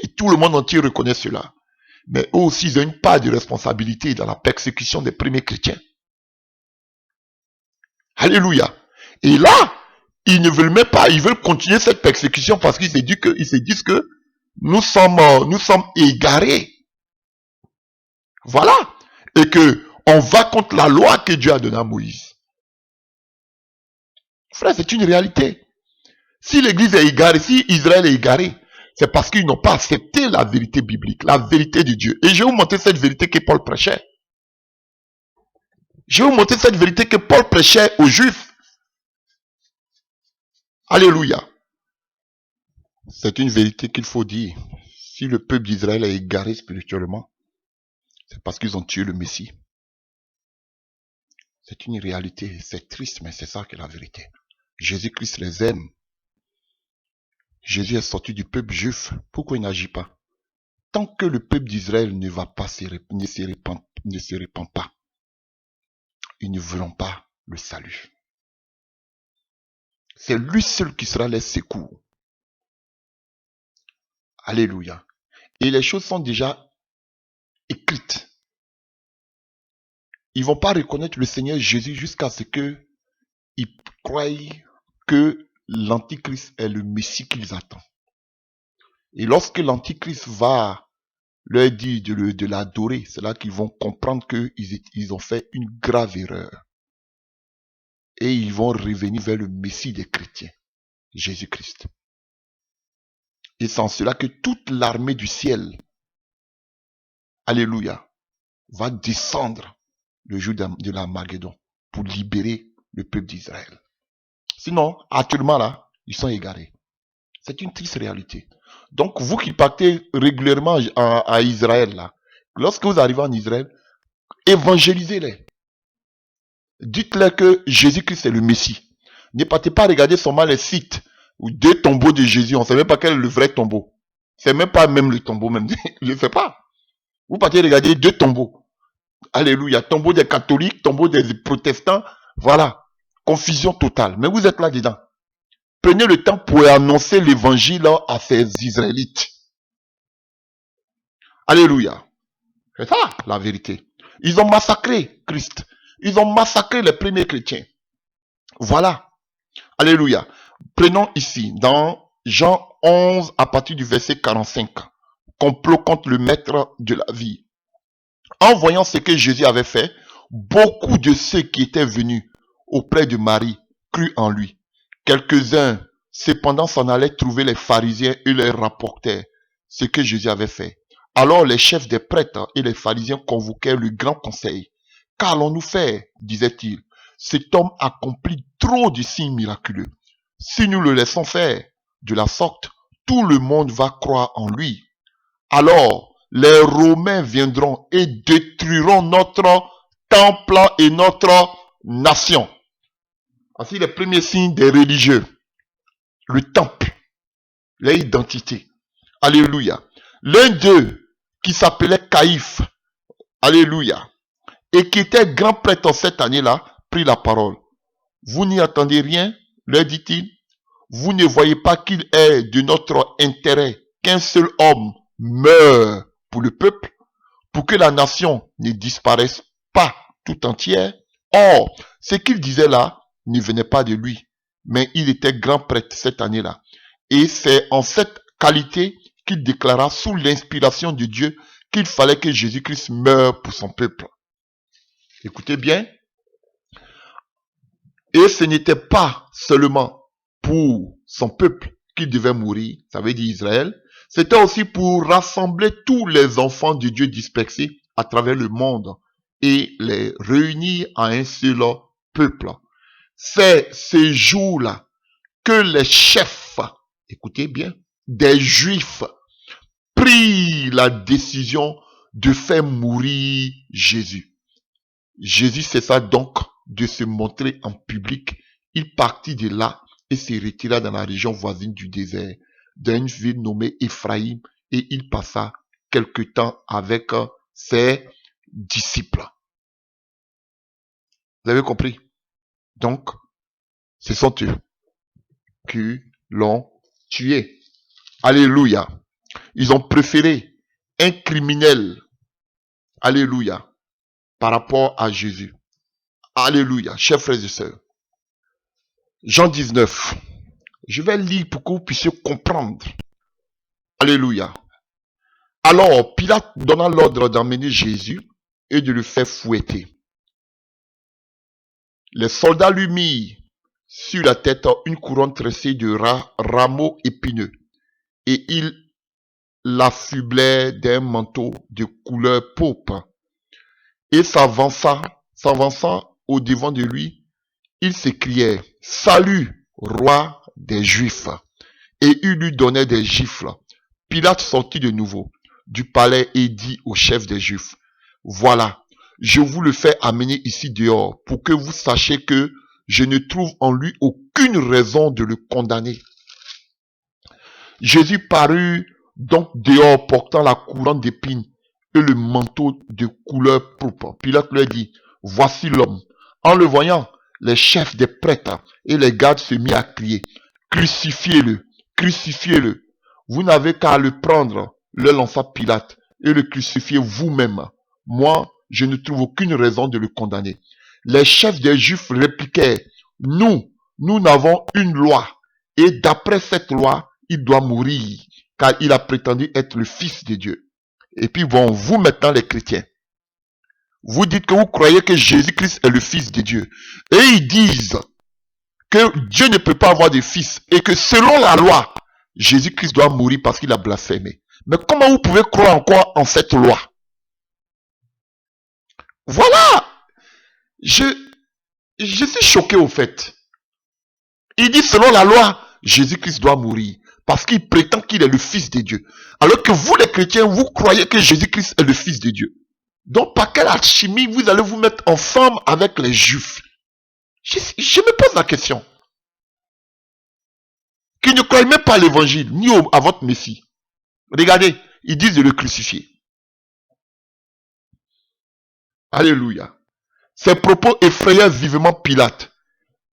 A: Et tout le monde entier reconnaît cela. Mais eux aussi, ils ont une part de responsabilité dans la persécution des premiers chrétiens. Alléluia. Et là, ils ne veulent même pas, ils veulent continuer cette persécution parce qu'ils se disent que nous sommes égarés. Voilà. Et que on va contre la loi que Dieu a donnée à Moïse. Frère, c'est une réalité. Si l'église est égarée, si Israël est égaré, c'est parce qu'ils n'ont pas accepté la vérité biblique, la vérité de Dieu. Et je vais vous montrer cette vérité que Paul prêchait. Je vais vous montrer cette vérité que Paul prêchait aux Juifs. Alléluia. C'est une vérité qu'il faut dire. Si le peuple d'Israël est égaré spirituellement, c'est parce qu'ils ont tué le Messie. C'est une réalité. C'est triste, mais c'est ça qui est la vérité. Jésus-Christ les aime. Jésus est sorti du peuple juif. Pourquoi il n'agit pas? Tant que le peuple d'Israël ne se répand pas, ils ne verront pas le salut. C'est lui seul qui sera les secours. Alléluia. Et les choses sont déjà écrites. Ils ne vont pas reconnaître le Seigneur Jésus jusqu'à ce qu'ils croient que l'Antichrist est le Messie qu'ils attendent. Et lorsque l'Antichrist va leur dire de l'adorer, c'est là qu'ils vont comprendre qu'ils ont fait une grave erreur. et ils vont revenir vers le Messie des chrétiens, Jésus-Christ. Et c'est en cela que toute l'armée du ciel, alléluia, va descendre le jour de l'Armageddon pour libérer le peuple d'Israël. Sinon, actuellement là, ils sont égarés. C'est une triste réalité. Donc, vous qui partez régulièrement à Israël là, lorsque vous arrivez en Israël, évangélisez-les. Dites-leur que Jésus-Christ est le Messie. Ne partez pas regarder seulement les sites ou deux tombeaux de Jésus. On ne sait même pas quel est le vrai tombeau. C'est même pas même le tombeau même. Je ne sais pas. Vous partez regarder deux tombeaux. Alléluia. Tombeau des catholiques, tombeau des protestants. Voilà. Confusion totale. Mais vous êtes là-dedans. Prenez le temps pour annoncer l'évangile à ces Israélites. Alléluia. C'est ça la vérité. Ils ont massacré Christ. Ils ont massacré les premiers chrétiens. Voilà. Alléluia. Prenons ici, dans Jean 11, à partir du verset 45. Complot contre le maître de la vie. En voyant ce que Jésus avait fait, beaucoup de ceux qui étaient venus auprès de Marie crurent en lui. Quelques-uns, cependant, s'en allaient trouver les pharisiens et leur rapportèrent ce que Jésus avait fait. Alors les chefs des prêtres et les pharisiens convoquèrent le grand conseil. Qu'allons-nous faire, disaient-ils. Cet homme accomplit trop de signes miraculeux. Si nous le laissons faire de la sorte, tout le monde va croire en lui. Alors, les Romains viendront et détruiront notre temple et notre nation. Voici les premiers signes des religieux. Le temple, leur identité. Alléluia. L'un d'eux, qui s'appelait Caïphe, alléluia, et qui était grand prêtre en cette année-là, prit la parole. Vous n'y attendez rien, leur dit-il. Vous ne voyez pas qu'il est de notre intérêt qu'un seul homme meure pour le peuple, pour que la nation ne disparaisse pas tout entière. Or, ce qu'il disait là ne venait pas de lui, mais il était grand prêtre cette année-là. Et c'est en cette qualité qu'il déclara sous l'inspiration de Dieu qu'il fallait que Jésus-Christ meure pour son peuple. Écoutez bien. Et ce n'était pas seulement pour son peuple qu'il devait mourir, ça veut dire Israël, c'était aussi pour rassembler tous les enfants de Dieu dispersés à travers le monde et les réunir à un seul peuple. C'est ce jour-là que les chefs, écoutez bien, des Juifs prirent la décision de faire mourir Jésus. Jésus cessa donc de se montrer en public. Il partit de là et se retira dans la région voisine du désert, dans une ville nommée Ephraïm, et il passa quelque temps avec ses disciples. Vous avez compris? Donc, ce sont eux qui l'ont tué. Alléluia. Ils ont préféré un criminel, alléluia, par rapport à Jésus. Alléluia, chers frères et sœurs. Jean 19. Je vais lire pour que vous puissiez comprendre. Alléluia. Alors, Pilate donna l'ordre d'emmener Jésus et de le faire fouetter. Les soldats lui mirent sur la tête une couronne tressée de rameaux épineux et ils l'affublaient d'un manteau de couleur pourpre. Et s'avançant au devant de lui, il s'écriait, « Salut, roi des Juifs !» Et il lui donnait des gifles. Pilate sortit de nouveau du palais et dit au chef des Juifs, « Voilà, je vous le fais amener ici dehors pour que vous sachiez que je ne trouve en lui aucune raison de le condamner. » Jésus parut donc dehors portant la couronne d'épines et le manteau de couleur pourpre. Pilate leur dit, « Voici l'homme. » En le voyant, les chefs des prêtres et les gardes se mirent à crier, « Crucifiez-le, crucifiez-le. » Vous n'avez qu'à le prendre, leur lança Pilate, et le crucifier vous-même. Moi, je ne trouve aucune raison de le condamner. Les chefs des Juifs répliquèrent, « Nous n'avons une loi, et d'après cette loi, il doit mourir, car il a prétendu être le Fils de Dieu. » Et puis bon, vous maintenant les chrétiens, vous dites que vous croyez que Jésus-Christ est le Fils de Dieu. Et ils disent que Dieu ne peut pas avoir de fils et que selon la loi, Jésus-Christ doit mourir parce qu'il a blasphémé. Mais comment vous pouvez croire encore en cette loi? Voilà. Je suis choqué au fait. Il dit selon la loi, Jésus-Christ doit mourir parce qu'il prétend qu'il est le Fils de Dieu. Alors que vous les chrétiens, vous croyez que Jésus-Christ est le Fils de Dieu. Donc par quelle alchimie vous allez vous mettre ensemble avec les Juifs? Je me pose la question. Qui ne croient même pas à l'évangile, ni à votre Messie. Regardez, ils disent de le crucifier. Alléluia. Ces propos effrayèrent vivement Pilate.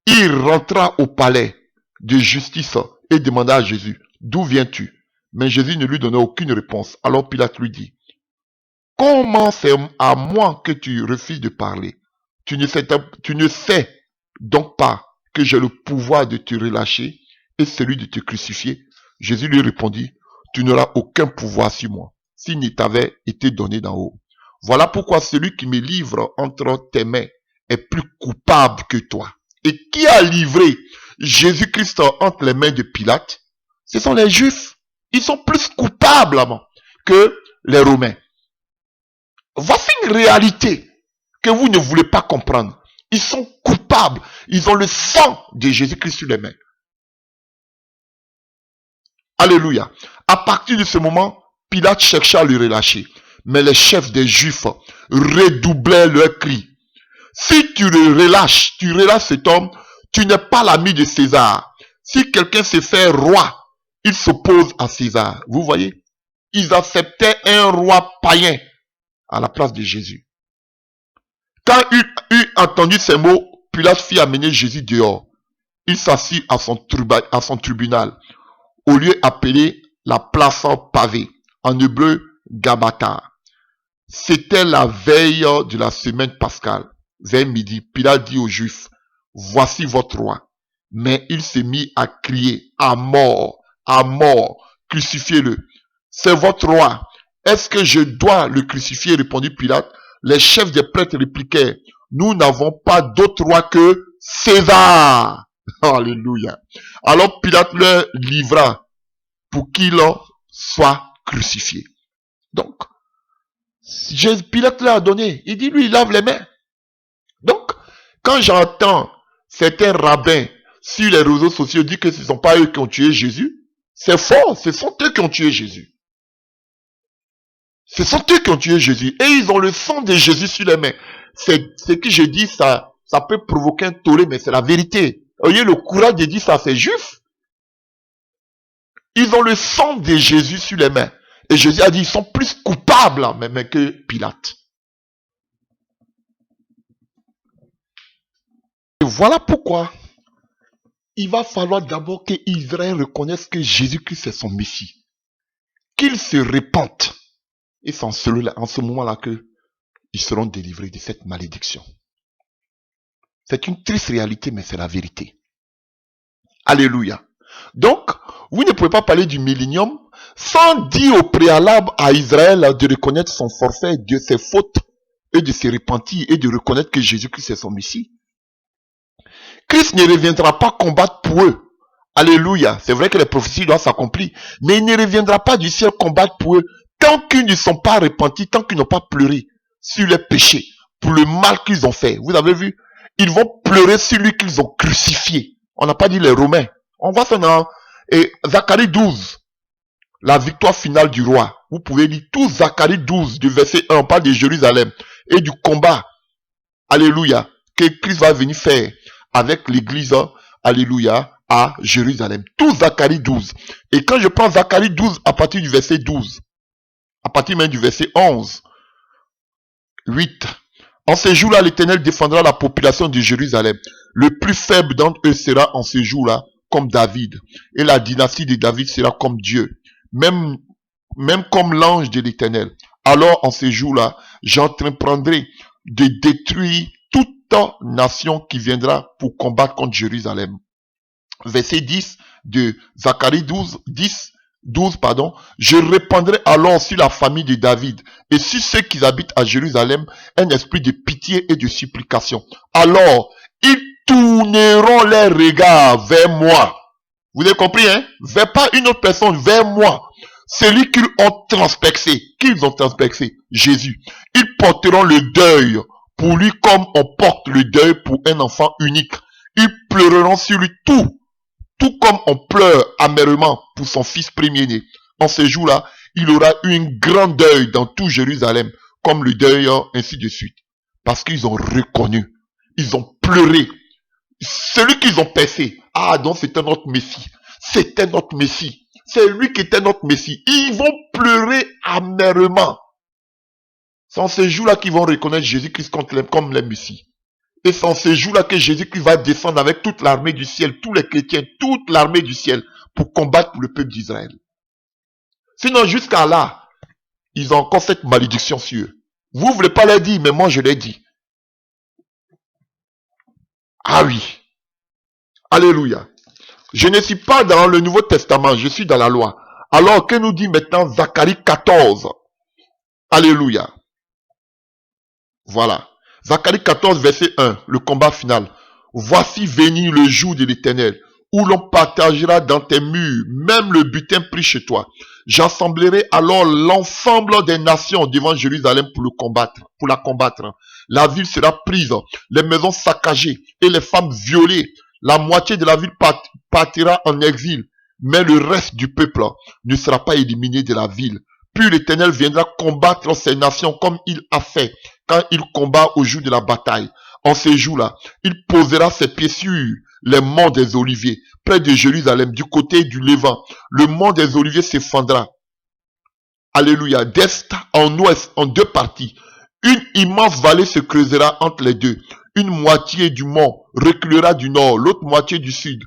A: Il rentra au palais de justice et demanda à Jésus, d'où viens-tu? Mais Jésus ne lui donna aucune réponse. Alors Pilate lui dit, comment c'est à moi que tu refuses de parler? Tu ne sais donc pas que j'ai le pouvoir de te relâcher et celui de te crucifier? Jésus lui répondit, tu n'auras aucun pouvoir sur moi, s'il ne t'avait été donné d'en haut. Voilà pourquoi celui qui me livre entre tes mains est plus coupable que toi. Et qui a livré Jésus-Christ entre les mains de Pilate? Ce sont les Juifs. Ils sont plus coupables que les Romains. Voici une réalité que vous ne voulez pas comprendre. Ils sont coupables. Ils ont le sang de Jésus-Christ sur les mains. Alléluia. À partir de ce moment, Pilate chercha à le relâcher. Mais les chefs des Juifs redoublaient leurs cris. Si tu le relâches, tu relâches cet homme, tu n'es pas l'ami de César. Si quelqu'un se fait roi, il s'oppose à César. Vous voyez? Ils acceptaient un roi païen à la place de Jésus. Quand il eut entendu ces mots, Pilate fit amener Jésus dehors. Il s'assit à son tribunal, au lieu appelé la place pavée, en hébreu Gabata. C'était la veille de la semaine pascale. Vers midi, Pilate dit aux Juifs, voici votre roi. Mais il se mit à crier, à mort, crucifiez-le. C'est votre roi. Est-ce que je dois le crucifier? Répondit Pilate. Les chefs des prêtres répliquèrent, nous n'avons pas d'autre roi que César. Alléluia. Alors Pilate leur livra pour qu'il soit crucifié. Donc, Pilate l'a donné. Il dit, lui, il lave les mains. Donc, quand j'entends certains rabbins sur les réseaux sociaux dire que ce ne sont pas eux qui ont tué Jésus, c'est faux, ce sont eux qui ont tué Jésus. Ce sont eux qui ont tué Jésus. Et ils ont le sang de Jésus sur les mains. Ce que je dis, ça peut provoquer un tollé, mais c'est la vérité. Vous voyez, le courage de dire ça, c'est juste. Ils ont le sang de Jésus sur les mains. Et Jésus a dit, ils sont plus coupables même que Pilate. Et voilà pourquoi il va falloir d'abord que Israël reconnaisse que Jésus-Christ est son Messie. Qu'ils se repentent. Et c'est en ce moment-là qu'ils seront délivrés de cette malédiction. C'est une triste réalité, mais c'est la vérité. Alléluia. Donc, vous ne pouvez pas parler du millénium sans dire au préalable à Israël de reconnaître son forfait, de ses fautes, et de se repentir, et de reconnaître que Jésus-Christ est son Messie. Christ ne reviendra pas combattre pour eux. Alléluia. C'est vrai que les prophéties doivent s'accomplir, mais il ne reviendra pas du ciel combattre pour eux tant qu'ils ne sont pas repentis, tant qu'ils n'ont pas pleuré sur les péchés, pour le mal qu'ils ont fait. Vous avez vu? Ils vont pleurer sur lui qu'ils ont crucifié. On n'a pas dit les Romains. On voit ça dans Zacharie 12. La victoire finale du roi. Vous pouvez lire tout Zacharie 12, du verset 1, on parle de Jérusalem et du combat. Alléluia. Que Christ va venir faire avec l'église, alléluia, à Jérusalem. Tout Zacharie 12. Et quand je prends Zacharie 12 à partir du verset 12, à partir même du verset 11, 8. En ces jours-là, l'Éternel défendra la population de Jérusalem. Le plus faible d'entre eux sera en ce jour-là comme David. Et la dynastie de David sera comme Dieu. Même comme l'ange de l'Éternel. Alors, en ces jours-là, j'entreprendrai de détruire toute nation qui viendra pour combattre contre Jérusalem. Verset 10 de Zacharie 12, je répandrai alors sur la famille de David et sur ceux qui habitent à Jérusalem un esprit de pitié et de supplication. Alors, ils tourneront les regards vers moi. Vous avez compris, hein? Vers pas une autre personne, vers moi. Celui qu'ils ont transpercé. Jésus. Ils porteront le deuil pour lui comme on porte le deuil pour un enfant unique. Ils pleureront sur lui tout comme on pleure amèrement pour son fils premier-né. En ce jour-là, il aura eu un grand deuil dans tout Jérusalem, comme le deuil, ainsi de suite. Parce qu'ils ont reconnu, ils ont pleuré. Celui qu'ils ont percé, ah donc c'était notre Messie. C'était notre Messie. C'est lui qui était notre Messie. Ils vont pleurer amèrement. C'est en ce jour-là qu'ils vont reconnaître Jésus-Christ comme le Messie. Et c'est en ce jour-là que Jésus-Christ va descendre avec toute l'armée du ciel, tous les chrétiens, toute l'armée du ciel, pour combattre pour le peuple d'Israël. Sinon, jusqu'à là, ils ont encore cette malédiction sur eux. Vous ne voulez pas leur dire, mais moi je l'ai dit. Ah oui. Alléluia. Je ne suis pas dans le Nouveau Testament, je suis dans la loi. Alors, que nous dit maintenant Zacharie 14? Alléluia. Voilà. Zacharie 14, verset 1, le combat final. Voici venir le jour de l'Éternel, où l'on partagera dans tes murs, même le butin pris chez toi. J'assemblerai alors l'ensemble des nations devant Jérusalem pour la combattre. La ville sera prise, les maisons saccagées et les femmes violées. La moitié de la ville partira en exil, mais le reste du peuple ne sera pas éliminé de la ville. Puis l'Éternel viendra combattre ces nations comme il a fait quand il combat au jour de la bataille. En ces jours-là, il posera ses pieds sur les monts des Oliviers, près de Jérusalem, du côté du Levant. Le mont des Oliviers s'effondra. Alléluia. D'est en ouest, en deux parties. Une immense vallée se creusera entre les deux. Une moitié du mont reculera du nord, l'autre moitié du sud.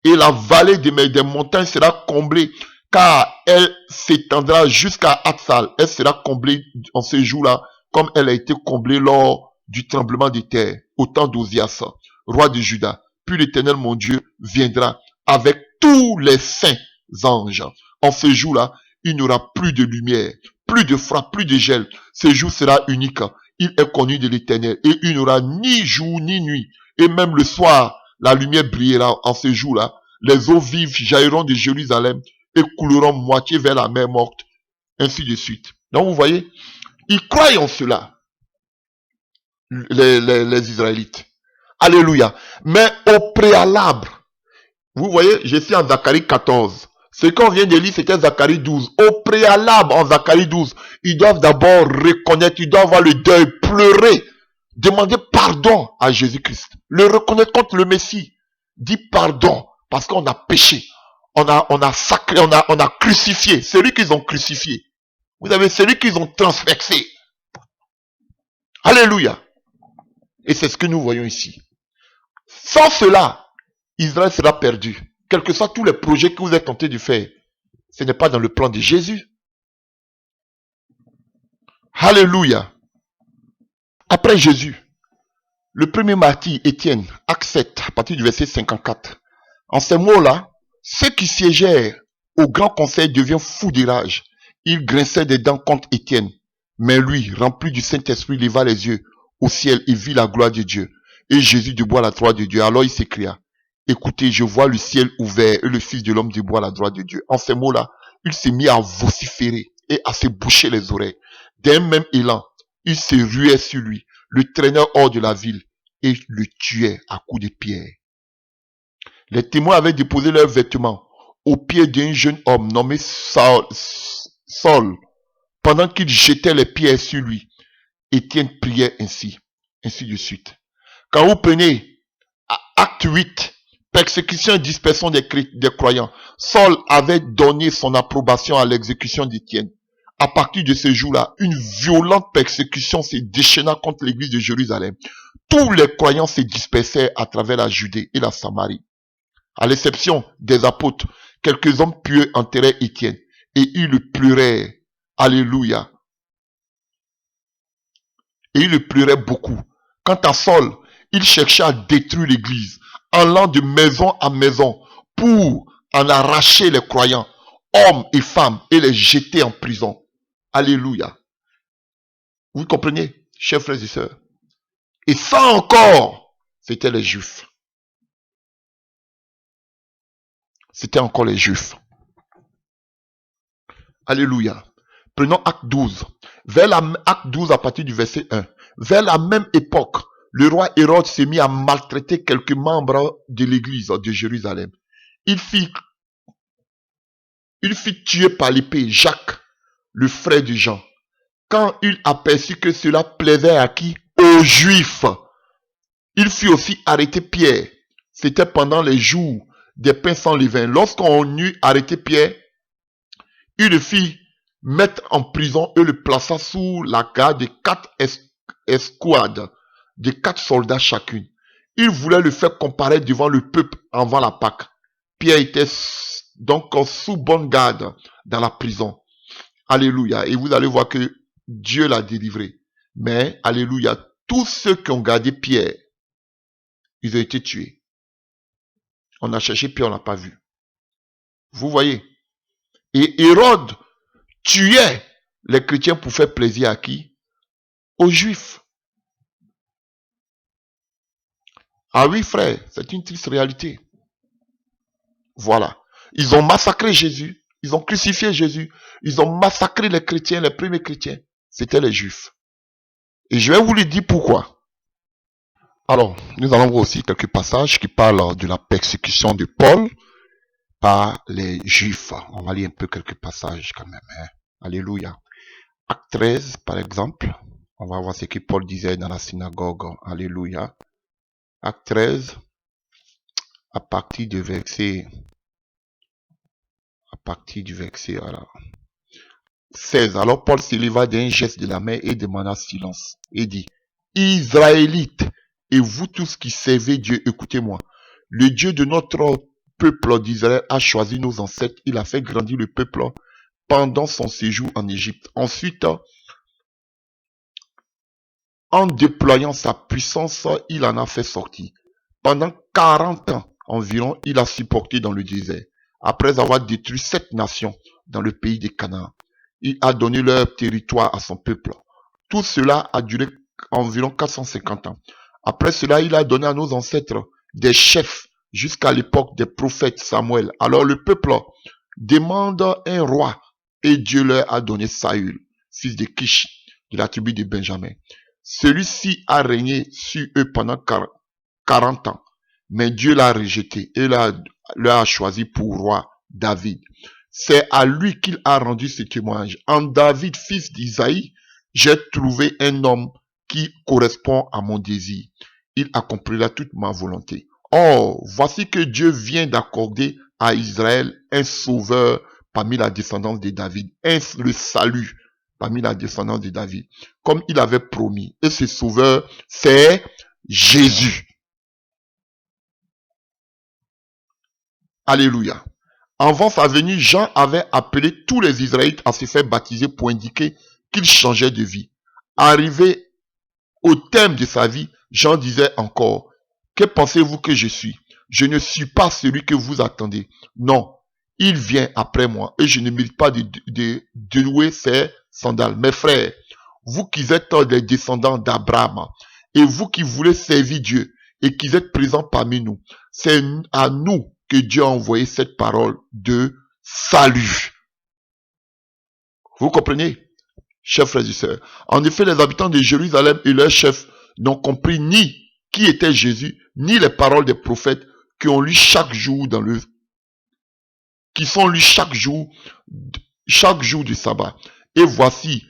A: Et la vallée des montagnes sera comblée, car elle s'étendra jusqu'à Hatzal. Elle sera comblée en ce jour-là, comme elle a été comblée lors du tremblement de terre, au temps d'Ozias, roi de Juda. Puis l'Éternel, mon Dieu, viendra avec tous les saints anges. En ce jour-là, il n'y aura plus de lumière, plus de froid, plus de gel. Ce jour sera unique. Il est connu de l'Éternel. Et il n'y aura ni jour ni nuit. Et même le soir, la lumière brillera. En ce jour-là, les eaux vives jailliront de Jérusalem et couleront moitié vers la mer morte. Ainsi de suite. Donc vous voyez, ils croient en cela, les Israélites. Alléluia. Mais au préalable, vous voyez, je suis en Zacharie 14. Ce qu'on vient de lire, c'était Zacharie 12. Au préalable, en Zacharie 12, ils doivent d'abord reconnaître, ils doivent avoir le deuil, pleurer, demander pardon à Jésus-Christ, le reconnaître contre le Messie, dire pardon, parce qu'on a péché, on a sacré, on a crucifié, celui qu'ils ont crucifié. Vous avez celui qu'ils ont transpercé. Alléluia. Et c'est ce que nous voyons ici. Sans cela, Israël sera perdu. Quels que soient tous les projets que vous êtes tentés de faire, ce n'est pas dans le plan de Jésus. Alléluia. Après Jésus, le premier martyr, Étienne, acte 7, à partir du verset 54. En ces mots-là, ceux qui siégèrent au grand conseil deviennent fous de rage. Ils grinçaient des dents contre Étienne. Mais lui, rempli du Saint-Esprit, leva les yeux au ciel et vit la gloire de Dieu. Et Jésus debout à la droite de Dieu. Alors il s'écria, écoutez, je vois le ciel ouvert et le Fils de l'homme debout à la droite de Dieu. En ces mots-là, il s'est mis à vociférer et à se boucher les oreilles. D'un même élan, il se ruait sur lui, le traînait hors de la ville et le tuait à coups de pierre. Les témoins avaient déposé leurs vêtements aux pieds d'un jeune homme nommé Saul. Pendant qu'il jetait les pierres sur lui, Étienne priait ainsi de suite. Quand vous prenez acte 8, persécution et dispersion des croyants, Saul avait donné son approbation à l'exécution d'Étienne. À partir de ce jour-là, une violente persécution s'est déchaîna contre l'église de Jérusalem. Tous les croyants se dispersèrent à travers la Judée et la Samarie. À l'exception des apôtres, quelques hommes pieux enterraient Étienne et ils le pleuraient. Alléluia. Et il le pleurait beaucoup. Quant à Saul, il cherchait à détruire l'église, allant de maison à maison pour en arracher les croyants, hommes et femmes, et les jeter en prison. Alléluia. Vous comprenez, chers frères et sœurs? Et ça encore, C'était les Juifs. C'était encore les Juifs. Alléluia. Prenons Acte 12. Acte 12 à partir du verset 1. Vers la même époque, le roi Hérode s'est mis à maltraiter quelques membres de l'église de Jérusalem. Il fit tuer par l'épée Jacques, le frère de Jean. Quand il aperçut que cela plaisait à qui? Aux Juifs. Il fit aussi arrêter Pierre. C'était pendant les jours des pains sans levain. Lorsqu'on eut arrêté Pierre, il le fit mettre en prison et le plaça sous la garde de 4 escouades, de 4 soldats chacune. Il voulait le faire comparaître devant le peuple avant la Pâque. Pierre était donc sous bonne garde dans la prison. Alléluia. Et vous allez voir que Dieu l'a délivré. Mais, alléluia, tous ceux qui ont gardé Pierre, ils ont été tués. On a cherché Pierre, on n'a pas vu. Vous voyez? Et Hérode tuait les chrétiens pour faire plaisir à qui? Aux Juifs. Ah oui, frère, c'est une triste réalité. Voilà. Ils ont massacré Jésus. Ils ont crucifié Jésus. Ils ont massacré les chrétiens, les premiers chrétiens. C'était les Juifs. Et je vais vous le dire pourquoi. Alors, nous allons voir aussi quelques passages qui parlent de la persécution de Paul par les Juifs. On va lire un peu quelques passages quand même. Hein. Alléluia. Acte 13, par exemple. On va voir ce que Paul disait dans la synagogue. Alléluia. Acte 13, à partir du verset... alors, 16. Alors Paul s'éleva d'un geste de la main et demanda silence. Et dit, Israélites, et vous tous qui servez Dieu, écoutez-moi. Le Dieu de notre peuple d'Israël a choisi nos ancêtres. Il a fait grandir le peuple pendant son séjour en Égypte. Ensuite, en déployant sa puissance, il en a fait sortir. Pendant 40 ans environ, il a supporté dans le désert. Après avoir détruit 7 nations dans le pays des Canaan, il a donné leur territoire à son peuple. Tout cela a duré environ 450 ans. Après cela, il a donné à nos ancêtres des chefs jusqu'à l'époque des prophètes Samuel. Alors le peuple demande un roi et Dieu leur a donné Saül, fils de Kish, de la tribu de Benjamin. Celui-ci a régné sur eux pendant 40 ans. Mais Dieu l'a rejeté et leur a choisi pour roi David. C'est à lui qu'il a rendu ce témoignage. En David, fils d'Isaïe, j'ai trouvé un homme qui correspond à mon désir. Il accomplira toute ma volonté. Or, voici que Dieu vient d'accorder à Israël un sauveur parmi la descendance de David. Le salut parmi la descendance de David. Comme il avait promis. Et ce sauveur, c'est Jésus. Alléluia. Avant sa venue, Jean avait appelé tous les Israélites à se faire baptiser pour indiquer qu'il changeait de vie. Arrivé au terme de sa vie, Jean disait encore, que pensez-vous que je suis? Je ne suis pas celui que vous attendez. Non, il vient après moi et je ne mérite pas de dénouer ses sandales. Mes frères, vous qui êtes des descendants d'Abraham et vous qui voulez servir Dieu et qui êtes présents parmi nous, c'est à nous que Dieu a envoyé cette parole de salut. Vous comprenez, chers frères et sœurs? En effet, les habitants de Jérusalem et leurs chefs n'ont compris ni qui était Jésus, ni les paroles des prophètes qui ont lu chaque jour qui sont lus chaque jour du sabbat. Et voici,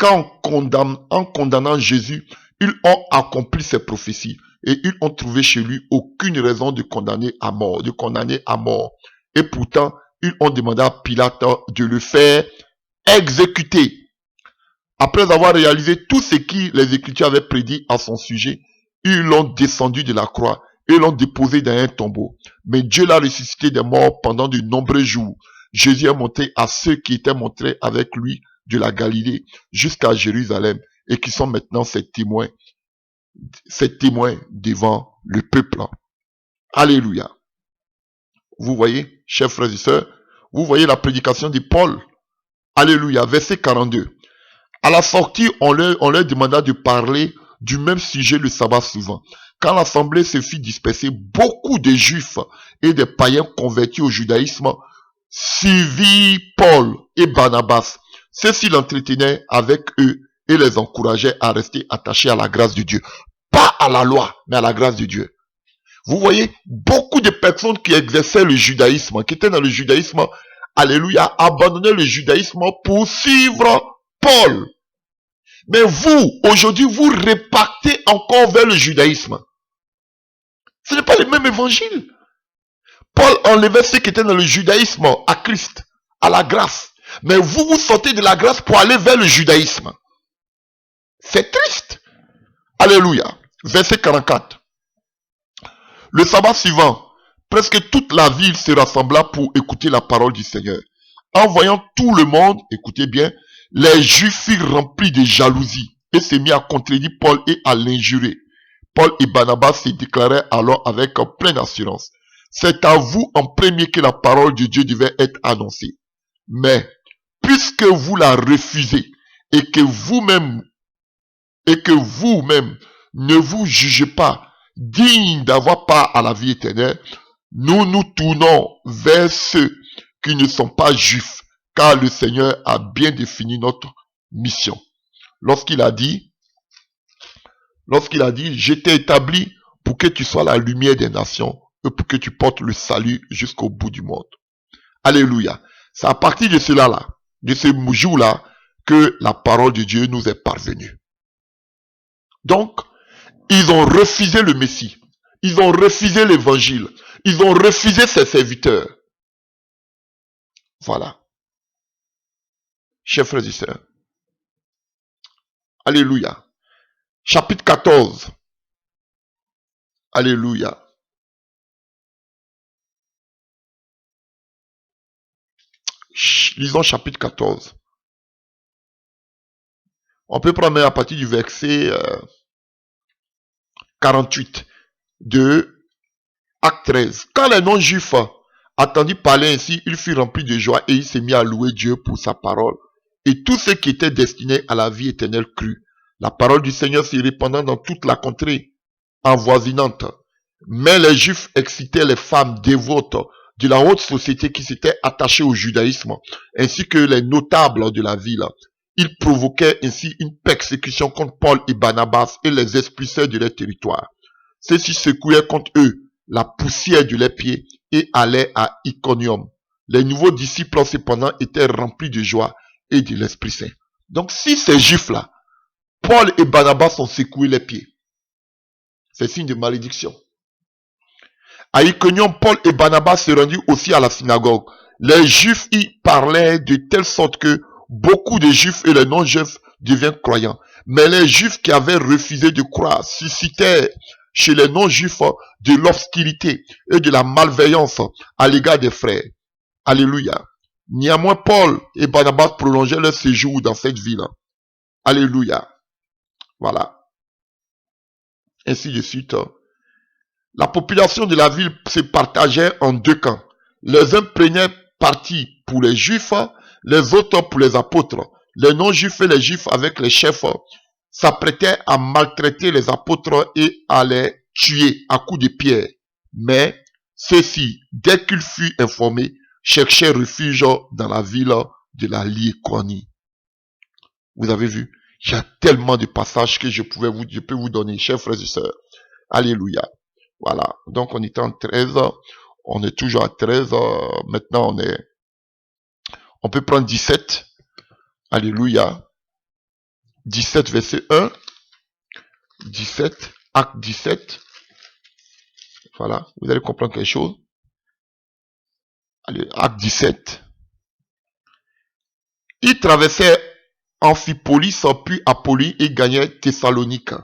A: en condamnant Jésus, ils ont accompli ses prophéties. Et ils ont trouvé chez lui aucune raison de condamner à mort. Et pourtant, ils ont demandé à Pilate de le faire exécuter. Après avoir réalisé tout ce que les Écritures avaient prédit à son sujet, ils l'ont descendu de la croix et l'ont déposé dans un tombeau. Mais Dieu l'a ressuscité des morts pendant de nombreux jours. Jésus est monté à ceux qui étaient montrés avec lui de la Galilée jusqu'à Jérusalem et qui sont maintenant ses témoins devant le peuple. Alléluia. Vous voyez, chers frères et sœurs, vous voyez la prédication de Paul. Alléluia. Verset 42. À la sortie, on leur demanda de parler du même sujet le sabbat suivant. Quand l'assemblée se fit disperser, beaucoup de juifs et des païens convertis au judaïsme suivirent Paul et Barnabas. Ceux-ci l'entretenaient avec eux et les encourageaient à rester attachés à la grâce de Dieu. Pas à la loi, mais à la grâce de Dieu. Vous voyez, beaucoup de personnes qui exerçaient le judaïsme, qui étaient dans le judaïsme, alléluia, abandonnaient le judaïsme pour suivre Paul. Mais vous, aujourd'hui, vous repartez encore vers le judaïsme. Ce n'est pas le même évangile. Paul enlevait ceux qui étaient dans le judaïsme à Christ, à la grâce. Mais vous, vous sortez de la grâce pour aller vers le judaïsme. C'est triste. Alléluia. Verset 44. Le sabbat suivant, presque toute la ville se rassembla pour écouter la parole du Seigneur. En voyant tout le monde, écoutez bien, les Juifs furent remplis de jalousie et se mirent à contredire Paul et à l'injurer. Paul et Barnabas se déclaraient alors avec pleine assurance: c'est à vous en premier que la parole de Dieu devait être annoncée. Mais, puisque vous la refusez et que vous-même ne vous jugez pas digne d'avoir part à la vie éternelle, nous nous tournons vers ceux qui ne sont pas juifs, car le Seigneur a bien défini notre mission. Lorsqu'il a dit, je t'ai établi pour que tu sois la lumière des nations et pour que tu portes le salut jusqu'au bout du monde. Alléluia. C'est à partir de cela-là, de ce jour-là, que la parole de Dieu nous est parvenue. Donc, ils ont refusé le Messie. Ils ont refusé l'évangile. Ils ont refusé ses serviteurs. Voilà. Chers frères et sœurs. Alléluia. Chapitre 14. Alléluia. Lisons chapitre 14. On peut prendre à partir du verset 48 de Acte 13. Quand les non-juifs attendirent parler ainsi, ils furent remplis de joie et ils se mirent à louer Dieu pour sa parole. Et tous ceux qui étaient destinés à la vie éternelle crurent. La parole du Seigneur se répandant dans toute la contrée avoisinante. Mais les Juifs excitaient les femmes dévotes de la haute société qui s'étaient attachées au judaïsme, ainsi que les notables de la ville. Ils provoquaient ainsi une persécution contre Paul et Barnabas et les expulsaient de leur territoire. Ceux-ci secouaient contre eux la poussière de leurs pieds et allaient à Iconium. Les nouveaux disciples cependant étaient remplis de joie et de l'Esprit Saint. Donc si ces Juifs-là, Paul et Barnabas ont secoué les pieds, c'est signe de malédiction. À Iconium, Paul et Barnabas se rendirent aussi à la synagogue. Les Juifs y parlaient de telle sorte que beaucoup de Juifs et les non-Juifs deviennent croyants. Mais les Juifs qui avaient refusé de croire suscitaient chez les non-Juifs de l'hostilité et de la malveillance à l'égard des frères. Alléluia. Néanmoins, Paul et Barnabas prolongeaient leur séjour dans cette ville. Alléluia. Voilà. Ainsi de suite. La population de la ville se partageait en deux camps. Les uns prenaient parti pour les Juifs, les autres pour les apôtres. Les non-Juifs et les Juifs avec les chefs s'apprêtaient à maltraiter les apôtres et à les tuer à coups de pierre. Mais ceux-ci, dès qu'ils furent informés, cherchaient refuge dans la ville de la Lycaonie. Vous avez vu, il y a tellement de passages que je peux vous donner, chers frères et sœurs. Alléluia. Voilà, donc on était en 13, on est toujours à 13, maintenant on peut prendre 17, alléluia, 17 verset 1, 17, acte 17, voilà, vous allez comprendre quelque chose. Allez, acte 17, il traversait Amphipolis puis Apolline et gagnait Thessalonique,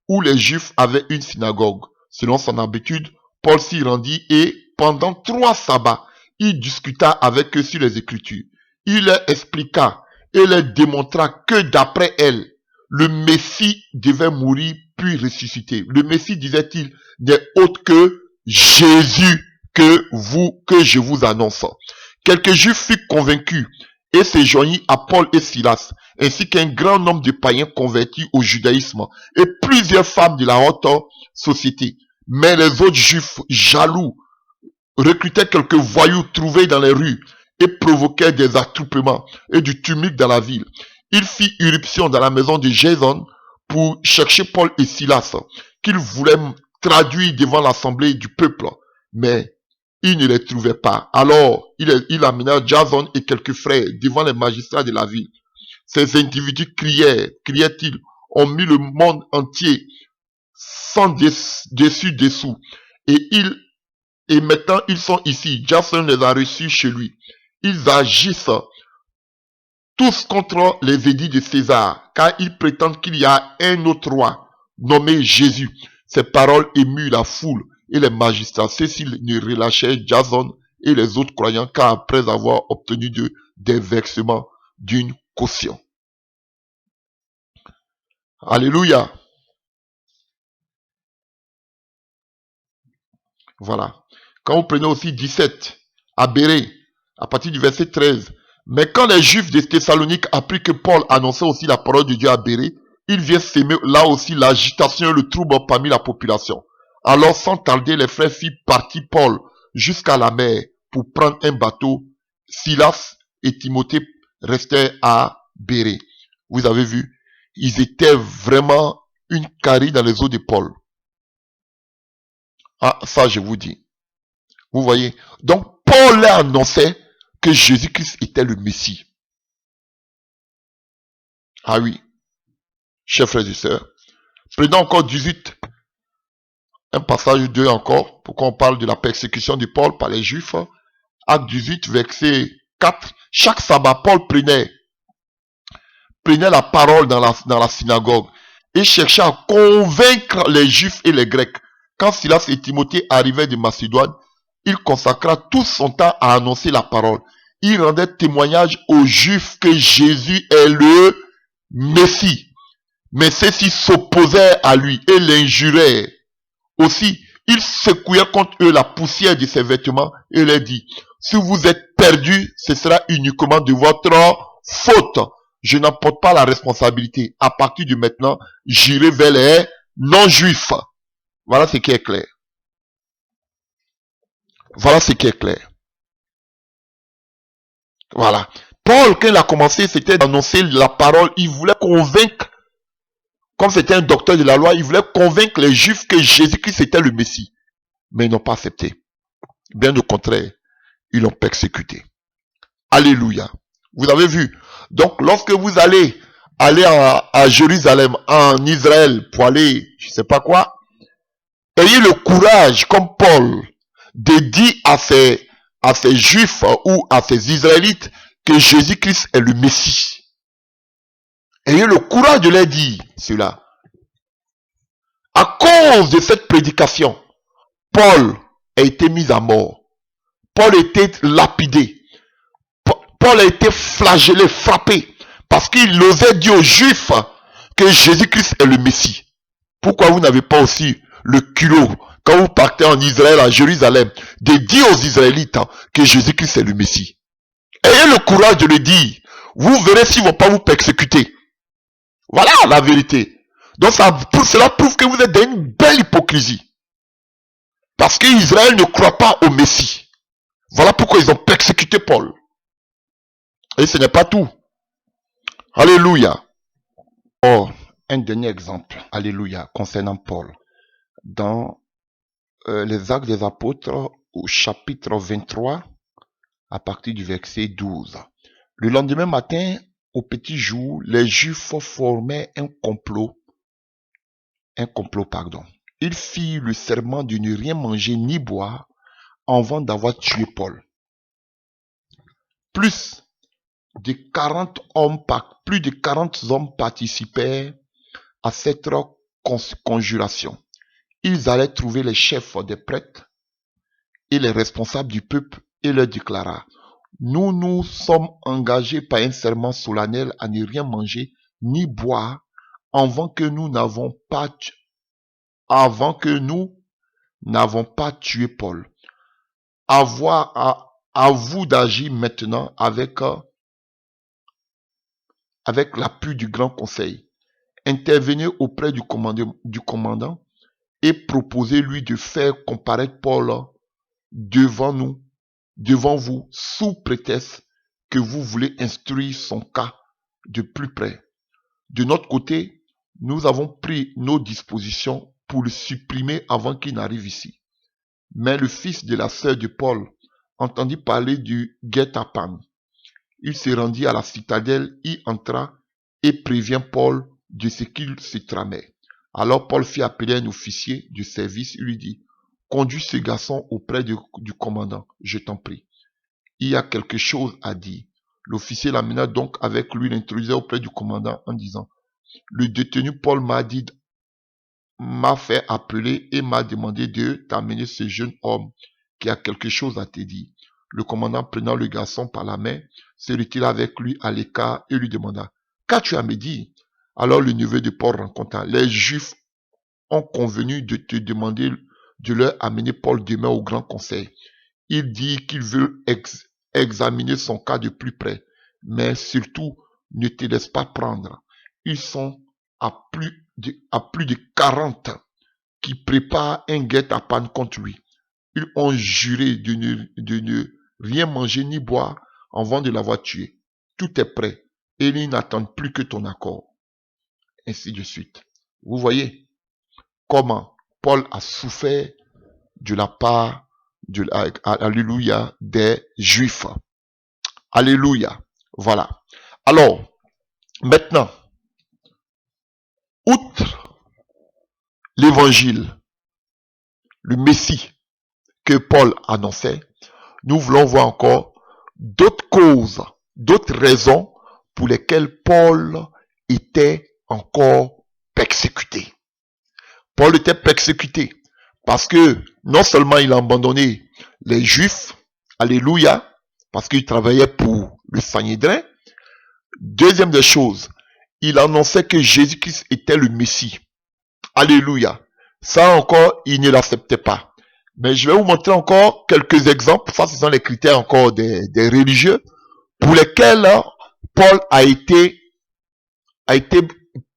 A: où les Juifs avaient une synagogue. Selon son habitude, Paul s'y rendit et, pendant 3 sabbats, il discuta avec eux sur les Écritures. Il leur expliqua et leur démontra que d'après elle, le Messie devait mourir puis ressusciter. Le Messie, disait-il, n'est autre que Jésus que je vous annonce. Quelques Juifs furent convaincus et se joignit à Paul et Silas, ainsi qu'un grand nombre de païens convertis au judaïsme et plusieurs femmes de la haute société. Mais les autres juifs jaloux recrutaient quelques voyous trouvés dans les rues et provoquaient des attroupements et du tumulte dans la ville. Il fit irruption dans la maison de Jason pour chercher Paul et Silas, qu'ils voulaient traduire devant l'assemblée du peuple. Mais il ne les trouvait pas. Alors, il amena Jason et quelques frères devant les magistrats de la ville. Ces individus criaient-ils, ont mis le monde entier sans dessus-dessous. Et maintenant, ils sont ici. Jason les a reçus chez lui. Ils agissent tous contre les édits de César, car ils prétendent qu'il y a un autre roi, nommé Jésus. Ces paroles émuent la foule et les magistrats. Ceux-ci ne relâchaient Jason et les autres croyants qu'après avoir obtenu des versements d'une caution. Alléluia. Voilà. Quand vous prenez aussi 17, à Bérée, à partir du verset 13. Mais quand les Juifs de Thessalonique apprirent que Paul annonçait aussi la parole de Dieu à Bérée, ils virent s'aimer là aussi l'agitation et le trouble parmi la population. Alors sans tarder, les frères firent partir Paul jusqu'à la mer pour prendre un bateau. Silas et Timothée restaient à Bérée. Vous avez vu, ils étaient vraiment une carie dans les eaux de Paul. Ah, ça je vous dis. Vous voyez. Donc Paul leur annonçait que Jésus-Christ était le Messie. Ah oui. Chers frères et sœurs. Prenons encore 18. Un passage 2 encore. Pourquoi on parle de la persécution de Paul par les Juifs. Acte 18, verset 4. Chaque sabbat, Paul prenait la parole dans la synagogue et cherchait à convaincre les Juifs et les Grecs. Quand Silas et Timothée arrivaient de Macédoine, il consacra tout son temps à annoncer la parole. Il rendait témoignage aux Juifs que Jésus est le Messie. Mais ceux-ci s'opposaient à lui et l'injuraient. Aussi, il secouait contre eux la poussière de ses vêtements et leur dit, si vous êtes perdus, ce sera uniquement de votre faute. Je n'en porte pas la responsabilité. À partir de maintenant, j'irai vers les non-juifs. Voilà ce qui est clair. Voilà ce qui est clair. Voilà. Paul, quand il a commencé, c'était d'annoncer la parole. Il voulait convaincre, comme c'était un docteur de la loi, il voulait convaincre les Juifs que Jésus-Christ était le Messie. Mais ils n'ont pas accepté. Bien au contraire, ils l'ont persécuté. Alléluia. Vous avez vu. Donc, lorsque vous allez à Jérusalem, en Israël, pour aller, je sais pas quoi, ayez le courage, comme Paul, de dire à ces Juifs ou à ces Israélites que Jésus-Christ est le Messie. Ayez le courage de leur dire cela. À cause de cette prédication, Paul a été mis à mort. Paul a été lapidé. Paul a été flagellé, frappé, parce qu'il osait dire aux Juifs que Jésus-Christ est le Messie. Pourquoi vous n'avez pas aussi le culot, quand vous partez en Israël, à Jérusalem, de dire aux Israélites que Jésus-Christ est le Messie? Ayez le courage de le dire. Vous verrez s'ils ne vont pas vous persécuter. Voilà la vérité. Donc cela prouve que vous êtes dans une belle hypocrisie. Parce qu'Israël ne croit pas au Messie. Voilà pourquoi ils ont persécuté Paul. Et ce n'est pas tout. Alléluia. Oh, un dernier exemple. Alléluia. Concernant Paul. Dans les Actes des Apôtres, au chapitre 23, à partir du verset 12. Le lendemain matin, au petit jour, les Juifs formaient un complot. Ils firent le serment de ne rien manger ni boire avant d'avoir tué Paul. Plus de 40 hommes participèrent à cette conjuration. Ils allaient trouver les chefs des prêtres et les responsables du peuple et leur déclara, nous nous sommes engagés par un serment solennel à ne rien manger ni boire avant que nous n'avons pas tué Paul. À vous d'agir maintenant avec avec l'appui du grand conseil, intervenez auprès du commandant et proposez-lui de faire comparaître Paul devant vous, sous prétexte que vous voulez instruire son cas de plus près. De notre côté, nous avons pris nos dispositions pour le supprimer avant qu'il n'arrive ici. Mais le fils de la sœur de Paul entendit parler du guet-apens. Il se rendit à la citadelle, y entra et prévient Paul de ce qu'il se tramait. Alors Paul fit appeler un officier de service et lui dit, « Conduis ce garçon auprès du commandant, je t'en prie. Il y a quelque chose à dire. » L'officier l'amena donc avec lui, l'introduisait auprès du commandant en disant, « Le détenu Paul m'a fait appeler et m'a demandé de t'amener ce jeune homme qui a quelque chose à te dire. » Le commandant, prenant le garçon par la main, se retira avec lui à l'écart et lui demanda, « Qu'as-tu à me dire ?» Alors le neveu de Paul raconta, « Les Juifs ont convenu de te demander de leur amener Paul demain au grand conseil. Il dit qu'il veut examiner son cas de plus près, mais surtout ne te laisse pas prendre. Ils sont à plus de 40 qui préparent un guet-apens contre lui. Ils ont juré de ne rien manger ni boire avant de l'avoir tué. Tout est prêt et ils n'attendent plus que ton accord. » Ainsi de suite. Vous voyez comment Paul a souffert de la part alléluia, des Juifs. Alléluia. Voilà. Alors, maintenant, outre l'évangile, le Messie que Paul annonçait, nous voulons voir encore d'autres causes, d'autres raisons pour lesquelles Paul était encore persécuté. Paul était persécuté parce que non seulement il a abandonné les Juifs, alléluia, parce qu'il travaillait pour le Sanhédrin. Deuxième des choses, il annonçait que Jésus-Christ était le Messie. Alléluia. Ça encore, il ne l'acceptait pas. Mais je vais vous montrer encore quelques exemples. Ça, ce sont les critères encore des religieux pour lesquels Paul a été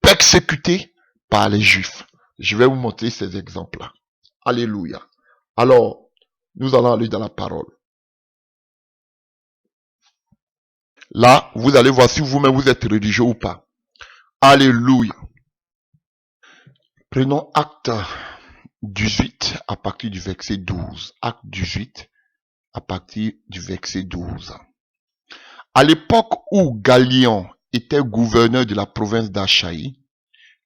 A: persécuté par les Juifs. Je vais vous montrer ces exemples-là. Alléluia. Alors, nous allons aller dans la parole. Là, vous allez voir si vous-même vous êtes religieux ou pas. Alléluia. Prenons Acte 18 à partir du verset 12. Acte 18 à partir du verset 12. À l'époque où Galion était gouverneur de la province d'Achaïe,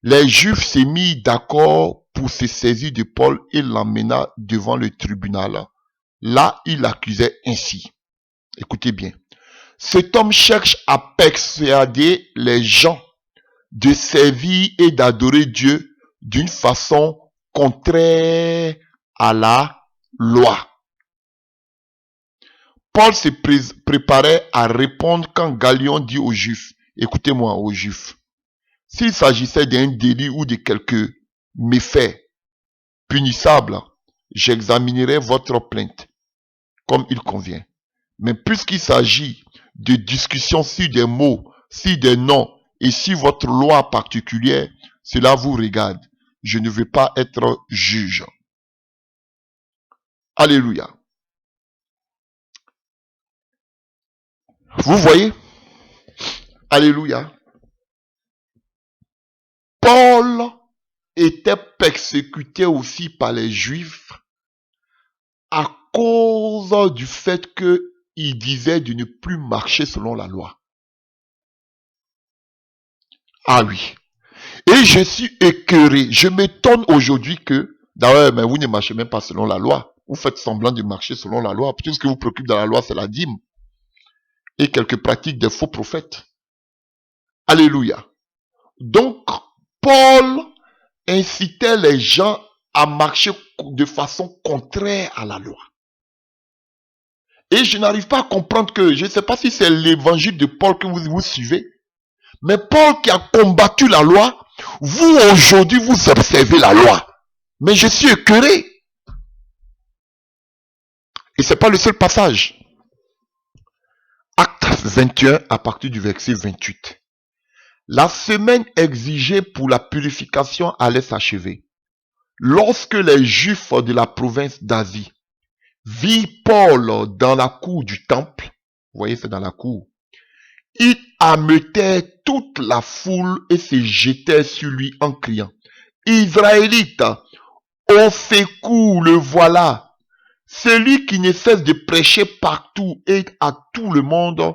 A: les Juifs s'est mis d'accord pour se saisir de Paul et l'emmena devant le tribunal. Là, il l'accusait ainsi. Écoutez bien. Cet homme cherche à persuader les gens de servir et d'adorer Dieu d'une façon contraire à la loi. Paul se préparait à répondre quand Galion dit aux Juifs, écoutez-moi aux Juifs, s'il s'agissait d'un délit ou de quelque méfait punissable, j'examinerai votre plainte comme il convient. Mais puisqu'il s'agit de discussions sur des mots, sur des noms et sur votre loi particulière, cela vous regarde. Je ne veux pas être juge. Alléluia. Vous voyez? Alléluia. Paul était persécuté aussi par les Juifs à cause du fait qu'il disait de ne plus marcher selon la loi. Ah oui. Et je suis écœuré. Je m'étonne aujourd'hui que, d'ailleurs, mais vous ne marchez même pas selon la loi. Vous faites semblant de marcher selon la loi. Tout ce qui vous préoccupe dans la loi, c'est la dîme. Et quelques pratiques des faux prophètes. Alléluia. Donc, Paul incitait les gens à marcher de façon contraire à la loi. Et je n'arrive pas à comprendre que, je ne sais pas si c'est l'évangile de Paul que vous suivez, mais Paul qui a combattu la loi, vous aujourd'hui vous observez la loi. Mais je suis écœuré. Et c'est pas le seul passage. Acte 21 à partir du verset 28. La semaine exigée pour la purification allait s'achever. Lorsque les Juifs de la province d'Asie virent Paul dans la cour du temple, vous voyez, c'est dans la cour, ils ameutaient toute la foule et se jetaient sur lui en criant: Israélite, au secours, le voilà, celui qui ne cesse de prêcher partout et à tout le monde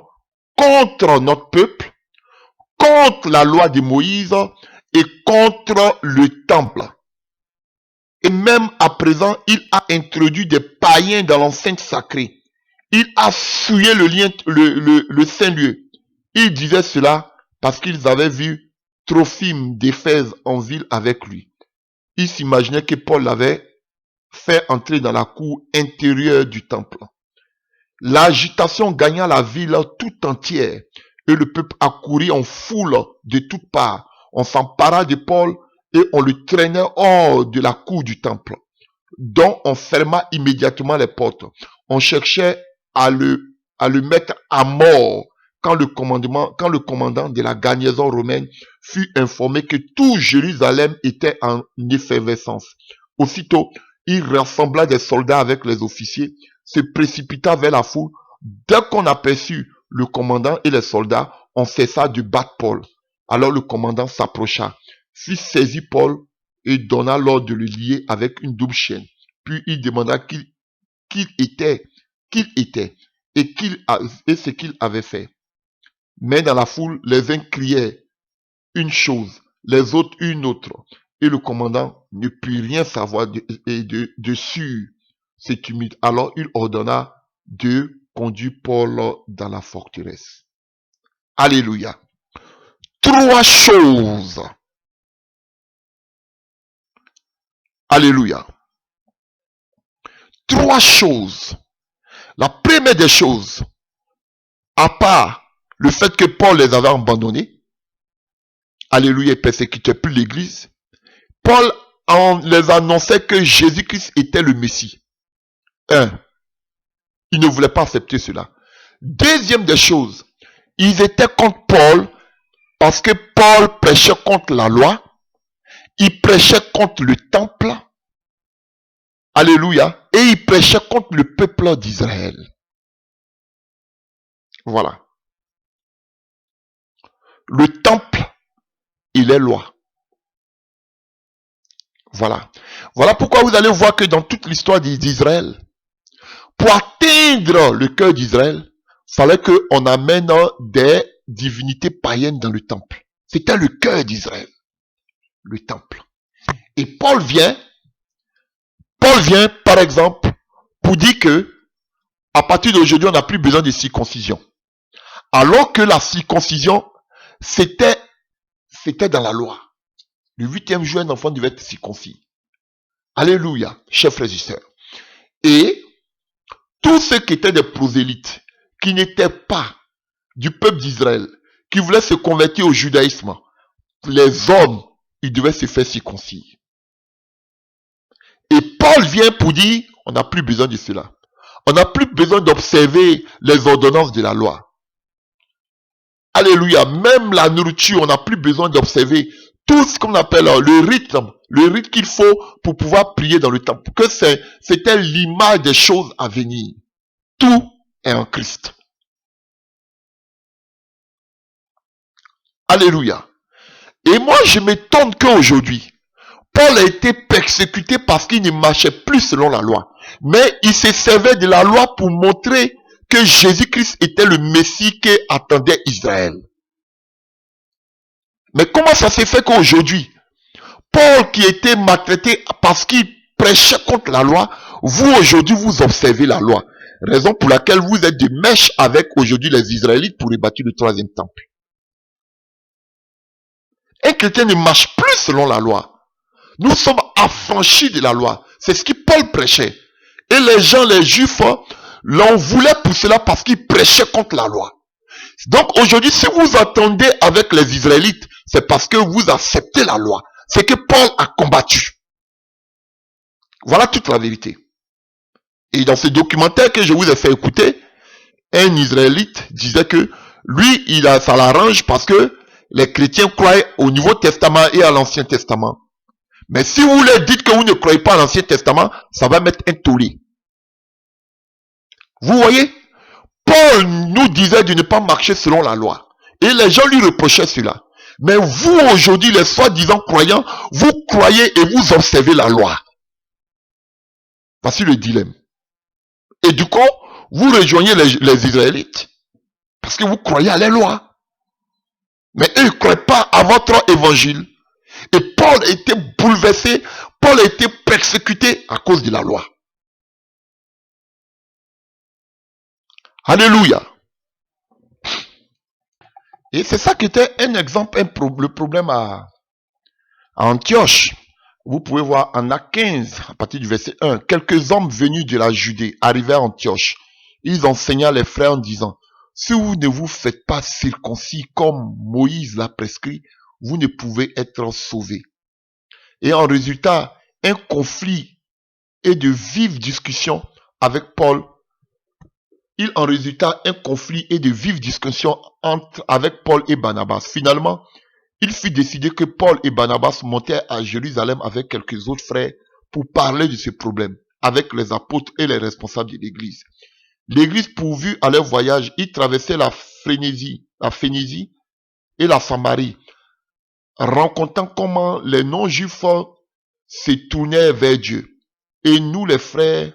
A: contre notre peuple, contre la loi de Moïse et contre le temple. Et même à présent, il a introduit des païens dans l'enceinte sacrée. Il a souillé le saint lieu. Il disait cela parce qu'ils avaient vu Trophime d'Éphèse en ville avec lui. Ils s'imaginaient que Paul l'avait fait entrer dans la cour intérieure du temple. L'agitation gagna la ville tout entière et le peuple accourit en foule de toutes parts. On s'empara de Paul et on le traînait hors de la cour du temple, dont on ferma immédiatement les portes. On cherchait à le mettre à mort quand le commandant de la garnison romaine fut informé que tout Jérusalem était en effervescence. Aussitôt, il rassembla des soldats avec les officiers, se précipita vers la foule. Dès qu'on aperçut le commandant et les soldats, on cessa de battre Paul. Alors le commandant s'approcha, fit saisir Paul et donna l'ordre de le lier avec une double chaîne. Puis il demanda qui il était et ce qu'il avait fait. Mais dans la foule, les uns criaient une chose, les autres une autre, et le commandant ne put rien savoir sur ce tumulte. Alors il ordonna de conduire Paul dans la forteresse. Alléluia. Trois choses. Alléluia. Trois choses. La première des choses, à part le fait que Paul les avait abandonnés, alléluia, il persécutait plus l'église, Paul les annonçait que Jésus-Christ était le Messie. Il ne voulait pas accepter cela. Deuxième des choses, ils étaient contre Paul parce que Paul prêchait contre la loi, il prêchait contre le temple, alléluia, et il prêchait contre le peuple d'Israël. Voilà. Le temple et les lois. Voilà. Voilà pourquoi vous allez voir que dans toute l'histoire d'Israël, pour atteindre le cœur d'Israël, il fallait qu'on amène des divinités païennes dans le temple. C'était le cœur d'Israël, le temple. Et Paul vient, par exemple, pour dire que à partir d'aujourd'hui, on n'a plus besoin de circoncision. Alors que la circoncision, c'était dans la loi. Le 8e jour, un enfant devait être circoncis. Alléluia, chers frères et sœurs. Et tous ceux qui étaient des prosélytes, qui n'étaient pas du peuple d'Israël, qui voulaient se convertir au judaïsme, les hommes, ils devaient se faire circoncire. Et Paul vient pour dire, on n'a plus besoin de cela. On n'a plus besoin d'observer les ordonnances de la loi. Alléluia, même la nourriture, on n'a plus besoin d'observer tout ce qu'on appelle le rite qu'il faut pour pouvoir prier dans le temple. Que c'était l'image des choses à venir. Tout est en Christ. Alléluia. Et moi, je m'étonne qu'aujourd'hui, Paul a été persécuté parce qu'il ne marchait plus selon la loi. Mais il se servait de la loi pour montrer que Jésus-Christ était le Messie qu'attendait Israël. Mais comment ça s'est fait qu'aujourd'hui, Paul qui était maltraité parce qu'il prêchait contre la loi, vous aujourd'hui vous observez la loi. Raison pour laquelle vous êtes de mèche avec aujourd'hui les Israélites pour rebâtir le 3e temple. Un chrétien ne marche plus selon la loi. Nous sommes affranchis de la loi. C'est ce que Paul prêchait. Et les gens, les Juifs, l'en voulaient pour cela parce qu'ils prêchaient contre la loi. Donc aujourd'hui, si vous entendez avec les Israélites, c'est parce que vous acceptez la loi. C'est que Paul a combattu. Voilà toute la vérité. Et dans ce documentaire que je vous ai fait écouter, un Israélite disait que lui, ça l'arrange parce que les chrétiens croient au Nouveau Testament et à l'Ancien Testament. Mais si vous leur dites que vous ne croyez pas à l'Ancien Testament, ça va mettre un tollé. Vous voyez, Paul nous disait de ne pas marcher selon la loi. Et les gens lui reprochaient cela. Mais vous, aujourd'hui, les soi-disant croyants, vous croyez et vous observez la loi. Voici le dilemme. Et du coup, vous rejoignez les Israélites. Parce que vous croyez à la loi. Mais eux ne croient pas à votre évangile. Et Paul a été bouleversé, Paul a été persécuté à cause de la loi. Alléluia. Et c'est ça qui était un exemple, le problème à Antioche. Vous pouvez voir en Actes 15, à partir du verset 1, quelques hommes venus de la Judée arrivaient à Antioche. Ils enseignaient les frères en disant, si vous ne vous faites pas circoncis comme Moïse l'a prescrit, vous ne pouvez être sauvés. Et en résultat, un conflit et de vives discussions avec Paul. Il en résulta un conflit et de vives discussions avec Paul et Barnabas. Finalement, il fut décidé que Paul et Barnabas montaient à Jérusalem avec quelques autres frères pour parler de ce problème avec les apôtres et les responsables de l'église. L'église pourvue à leur voyage, ils traversaient la Phénicie et la Samarie, rencontrant comment les non-juifs se tournaient vers Dieu. Et nous les frères,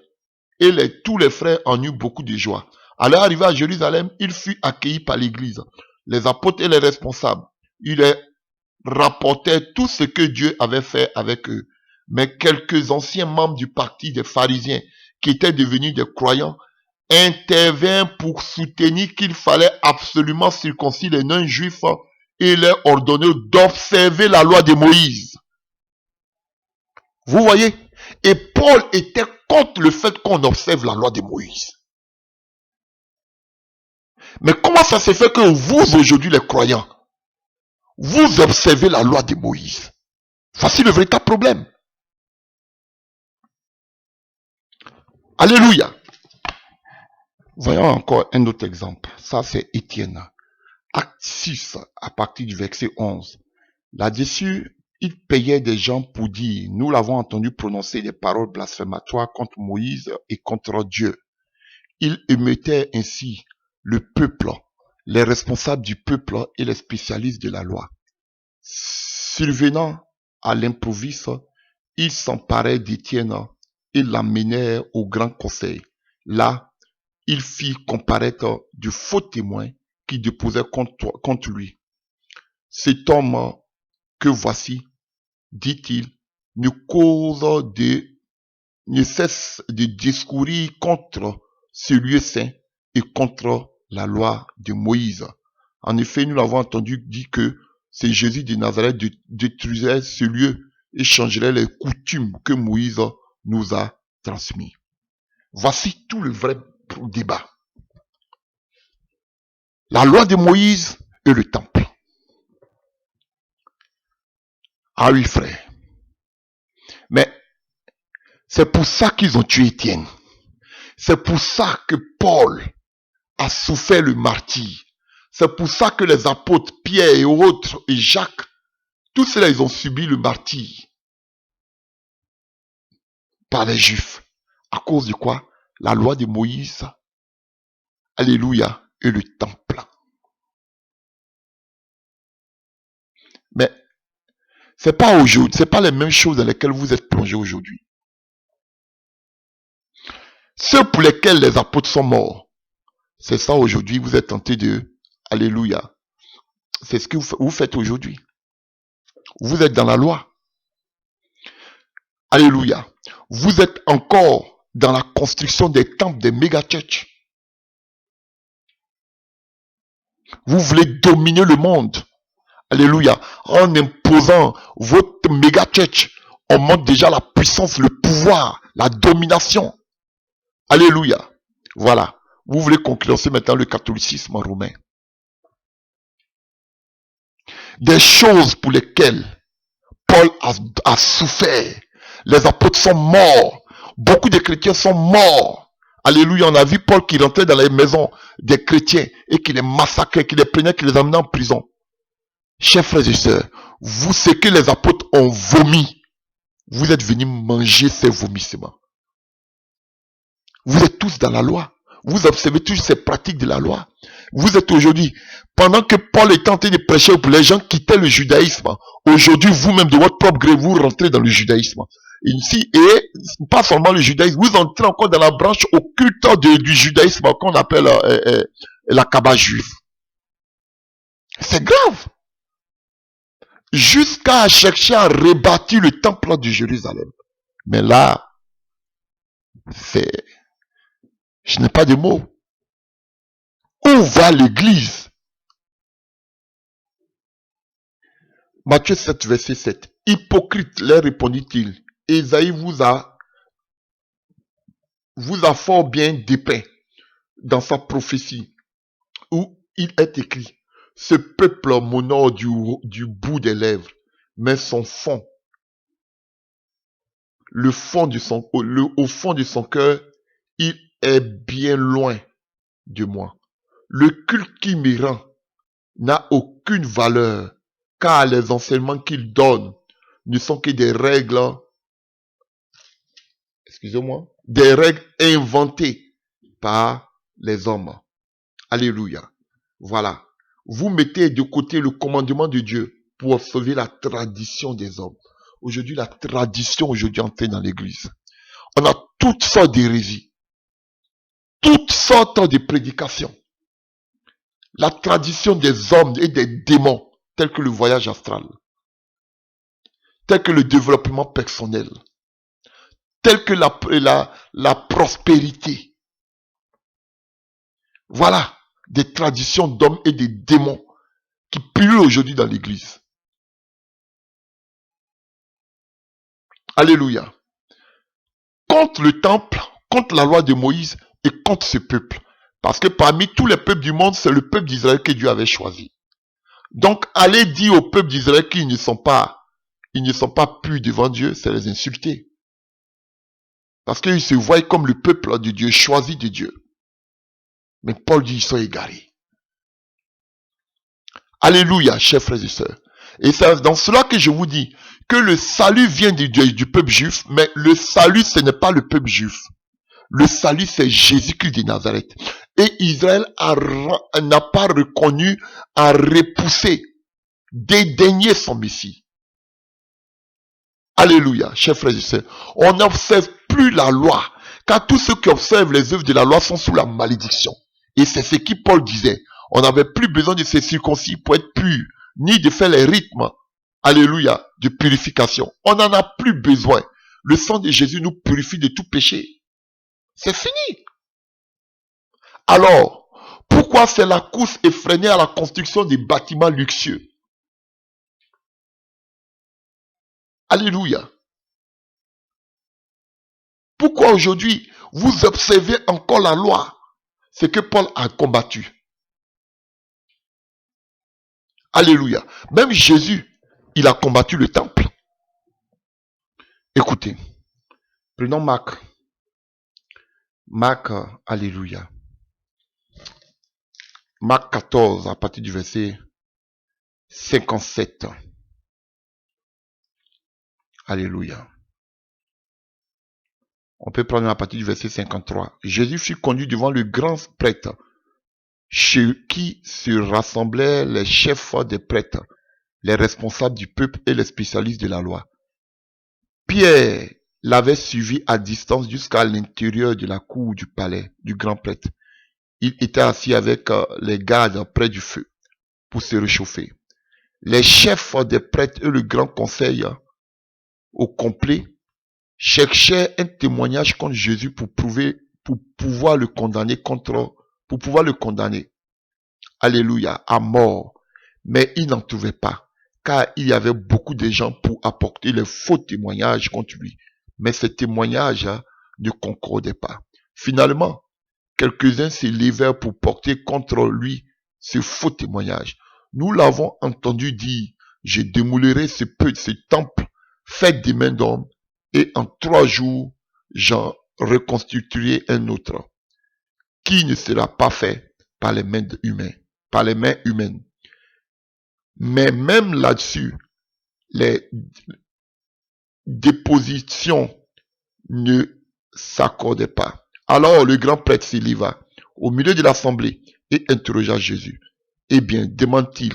A: tous les frères en eurent beaucoup de joie. À leur arrivée à Jérusalem, il fut accueilli par l'église, les apôtres et les responsables. Il leur rapportait tout ce que Dieu avait fait avec eux. Mais quelques anciens membres du parti des pharisiens, qui étaient devenus des croyants, intervinrent pour soutenir qu'il fallait absolument circoncire les non-juifs et leur ordonner d'observer la loi de Moïse. Vous voyez? Et Paul était contre le fait qu'on observe la loi de Moïse. Mais comment ça se fait que vous, aujourd'hui, les croyants, vous observez la loi de Moïse? Voici le véritable problème. Alléluia. Voyons encore un autre exemple. Ça, c'est Étienne. Acte 6, à partir du verset 11. Là-dessus, il payait des gens pour dire, nous l'avons entendu prononcer des paroles blasphématoires contre Moïse et contre Dieu. Il émettait ainsi le peuple, les responsables du peuple et les spécialistes de la loi. Survenant à l'improviste, ils s'emparaient d'Étienne et l'amenèrent au grand conseil. Là, il fit comparaître de faux témoins qui déposaient contre lui. Cet homme que voici, dit-il, ne cesse de discourir contre ce lieu saint et contre la loi de Moïse. En effet, nous l'avons entendu dire que c'est Jésus de Nazareth détruisait ce lieu et changerait les coutumes que Moïse nous a transmises. Voici tout le vrai débat. La loi de Moïse et le temple. Ah oui, frère. Mais c'est pour ça qu'ils ont tué Étienne. C'est pour ça que Paul a souffert le martyre. C'est pour ça que les apôtres Pierre et autres et Jacques, tous ceux-là, ils ont subi le martyre par les Juifs. À cause de quoi? La loi de Moïse, alléluia, et le temple. Mais c'est pas aujourd'hui, c'est pas les mêmes choses dans lesquelles vous êtes plongés aujourd'hui. Ceux pour lesquels les apôtres sont morts, c'est ça aujourd'hui, vous êtes tentés de, alléluia. C'est ce que vous faites aujourd'hui. Vous êtes dans la loi. Alléluia. Vous êtes encore dans la construction des temples, des méga-churches. Vous voulez dominer le monde. Alléluia. En imposant votre méga-church, on montre déjà la puissance, le pouvoir, la domination. Alléluia. Voilà. Vous voulez concurrencer maintenant le catholicisme romain. Des choses pour lesquelles Paul a souffert. Les apôtres sont morts. Beaucoup de chrétiens sont morts. Alléluia. On a vu Paul qui rentrait dans les maisons des chrétiens et qui les massacrait, qui les prenait, qui les amenait en prison. Chers frères et sœurs, vous, ce que les apôtres ont vomi, vous êtes venus manger ces vomissements. Vous êtes tous dans la loi. Vous observez tous ces pratiques de la loi. Vous êtes aujourd'hui, pendant que Paul est tenté de prêcher pour les gens quittaient le judaïsme, aujourd'hui, vous-même, de votre propre gré, vous rentrez dans le judaïsme. Ici, et pas seulement le judaïsme, vous entrez encore dans la branche occulte du judaïsme qu'on appelle la Kabbale juive. C'est grave. Jusqu'à chercher à rebâtir le temple de Jérusalem. Mais là, je n'ai pas de mots. Où va l'église? Matthieu 7, verset 7. Hypocrite, leur répondit-il, Ésaïe vous a fort bien dépeint dans sa prophétie, où il est écrit, ce peuple m'honore du bout des lèvres, mais son fond, au fond de son cœur, il est bien loin de moi. Le culte qui me rend n'a aucune valeur, car les enseignements qu'il donne ne sont que des règles, des règles inventées par les hommes. Alléluia. Voilà. Vous mettez de côté le commandement de Dieu pour sauver la tradition des hommes. Aujourd'hui, la tradition aujourd'hui entrée dans l'église. On a toutes sortes d'hérésies, toutes sortes de prédications. La tradition des hommes et des démons, tels que le voyage astral, tel que le développement personnel, tel que la prospérité. Voilà des traditions d'hommes et des démons qui pullulent aujourd'hui dans l'église. Alléluia. Contre le temple, contre la loi de Moïse et contre ce peuple. Parce que parmi tous les peuples du monde, c'est le peuple d'Israël que Dieu avait choisi. Donc, aller dire au peuple d'Israël qu'ils ne sont pas purs devant Dieu, c'est les insulter. Parce qu'ils se voient comme le peuple de Dieu, choisi de Dieu. Mais Paul dit, ils sont égarés. Alléluia, chers frères et sœurs. Et c'est dans cela que je vous dis que le salut vient du peuple juif, mais le salut, ce n'est pas le peuple juif. Le salut, c'est Jésus-Christ de Nazareth. Et Israël n'a pas reconnu, a repoussé, dédaigné son Messie. Alléluia, chers frères et sœurs. On n'observe plus la loi, car tous ceux qui observent les œuvres de la loi sont sous la malédiction. Et c'est ce que Paul disait. On n'avait plus besoin de se circoncis pour être pur, ni de faire les rythmes, alléluia, de purification. On n'en a plus besoin. Le sang de Jésus nous purifie de tout péché. C'est fini. Alors, pourquoi c'est la course effrénée à la construction des bâtiments luxueux? Alléluia. Pourquoi aujourd'hui vous observez encore la loi? C'est que Paul a combattu. Alléluia. Même Jésus, il a combattu le temple. Écoutez, prenons Marc. Marc, alléluia. Marc 14, à partir du verset 57. Alléluia. On peut prendre à partir du verset 53. Jésus fut conduit devant le grand prêtre, chez qui se rassemblaient les chefs des prêtres, les responsables du peuple et les spécialistes de la loi. Pierre l'avait suivi à distance jusqu'à l'intérieur de la cour du palais du grand prêtre. Il était assis avec les gardes près du feu pour se réchauffer. Les chefs des prêtres et le grand conseil au complet cherchaient un témoignage contre Jésus pour pouvoir le condamner alléluia, à mort. Mais ils n'en trouvaient pas, car il y avait beaucoup de gens pour apporter les faux témoignages contre lui. Mais ces témoignages ne concordaient pas. Finalement, quelques-uns se levèrent pour porter contre lui ce faux témoignage. Nous l'avons entendu dire, je démolerai ce temple fait des mains d'hommes, et en 3 jours, j'en reconstituerai un autre, qui ne sera pas fait par les mains humaines. Mais même là-dessus, les dépositions ne s'accordaient pas. Alors le grand prêtre s'éleva au milieu de l'assemblée et interrogea Jésus. Eh bien, demande-t-il,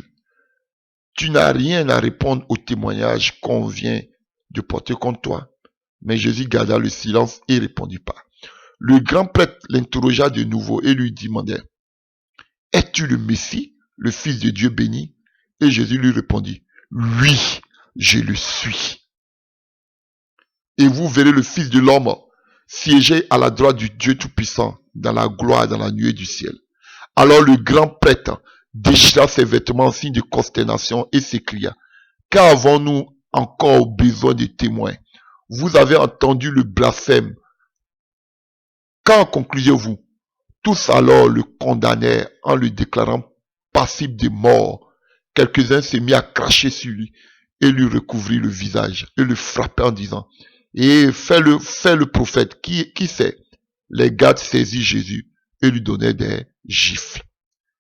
A: tu n'as rien à répondre au témoignage qu'on vient de porter contre toi? Mais Jésus garda le silence et répondit pas. Le grand prêtre l'interrogea de nouveau et lui demandait, es-tu le Messie, le Fils de Dieu béni? Et Jésus lui répondit, oui, je le suis. Et vous verrez le Fils de l'homme siéger à la droite du Dieu Tout-Puissant dans la gloire, dans la nuée du ciel. Alors le grand prêtre déchira ses vêtements en signe de consternation et s'écria, qu'avons-nous encore besoin de témoins? Vous avez entendu le blasphème. Qu'en concluez-vous? Tous alors le condamnèrent en le déclarant passible de mort. Quelques-uns se mirent à cracher sur lui et lui recouvrirent le visage et le frappaient en disant, et fais le prophète, qui sait? Les gardes saisirent Jésus et lui donnèrent des gifles.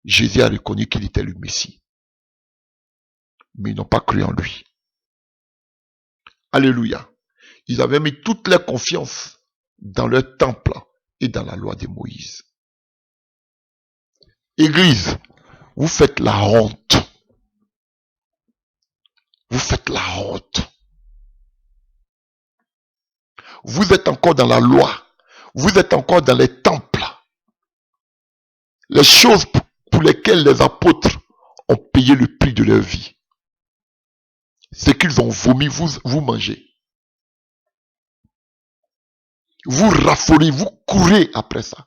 A: Jésus a reconnu qu'il était le Messie. Mais ils n'ont pas cru en lui. Alléluia. Ils avaient mis toute leur confiance dans leur temple et dans la loi de Moïse. Église, vous faites la honte. Vous faites la honte. Vous êtes encore dans la loi. Vous êtes encore dans les temples. Les choses pour lesquelles les apôtres ont payé le prix de leur vie. C'est qu'ils ont vomi, vous mangez. Vous raffolez, vous courez après ça.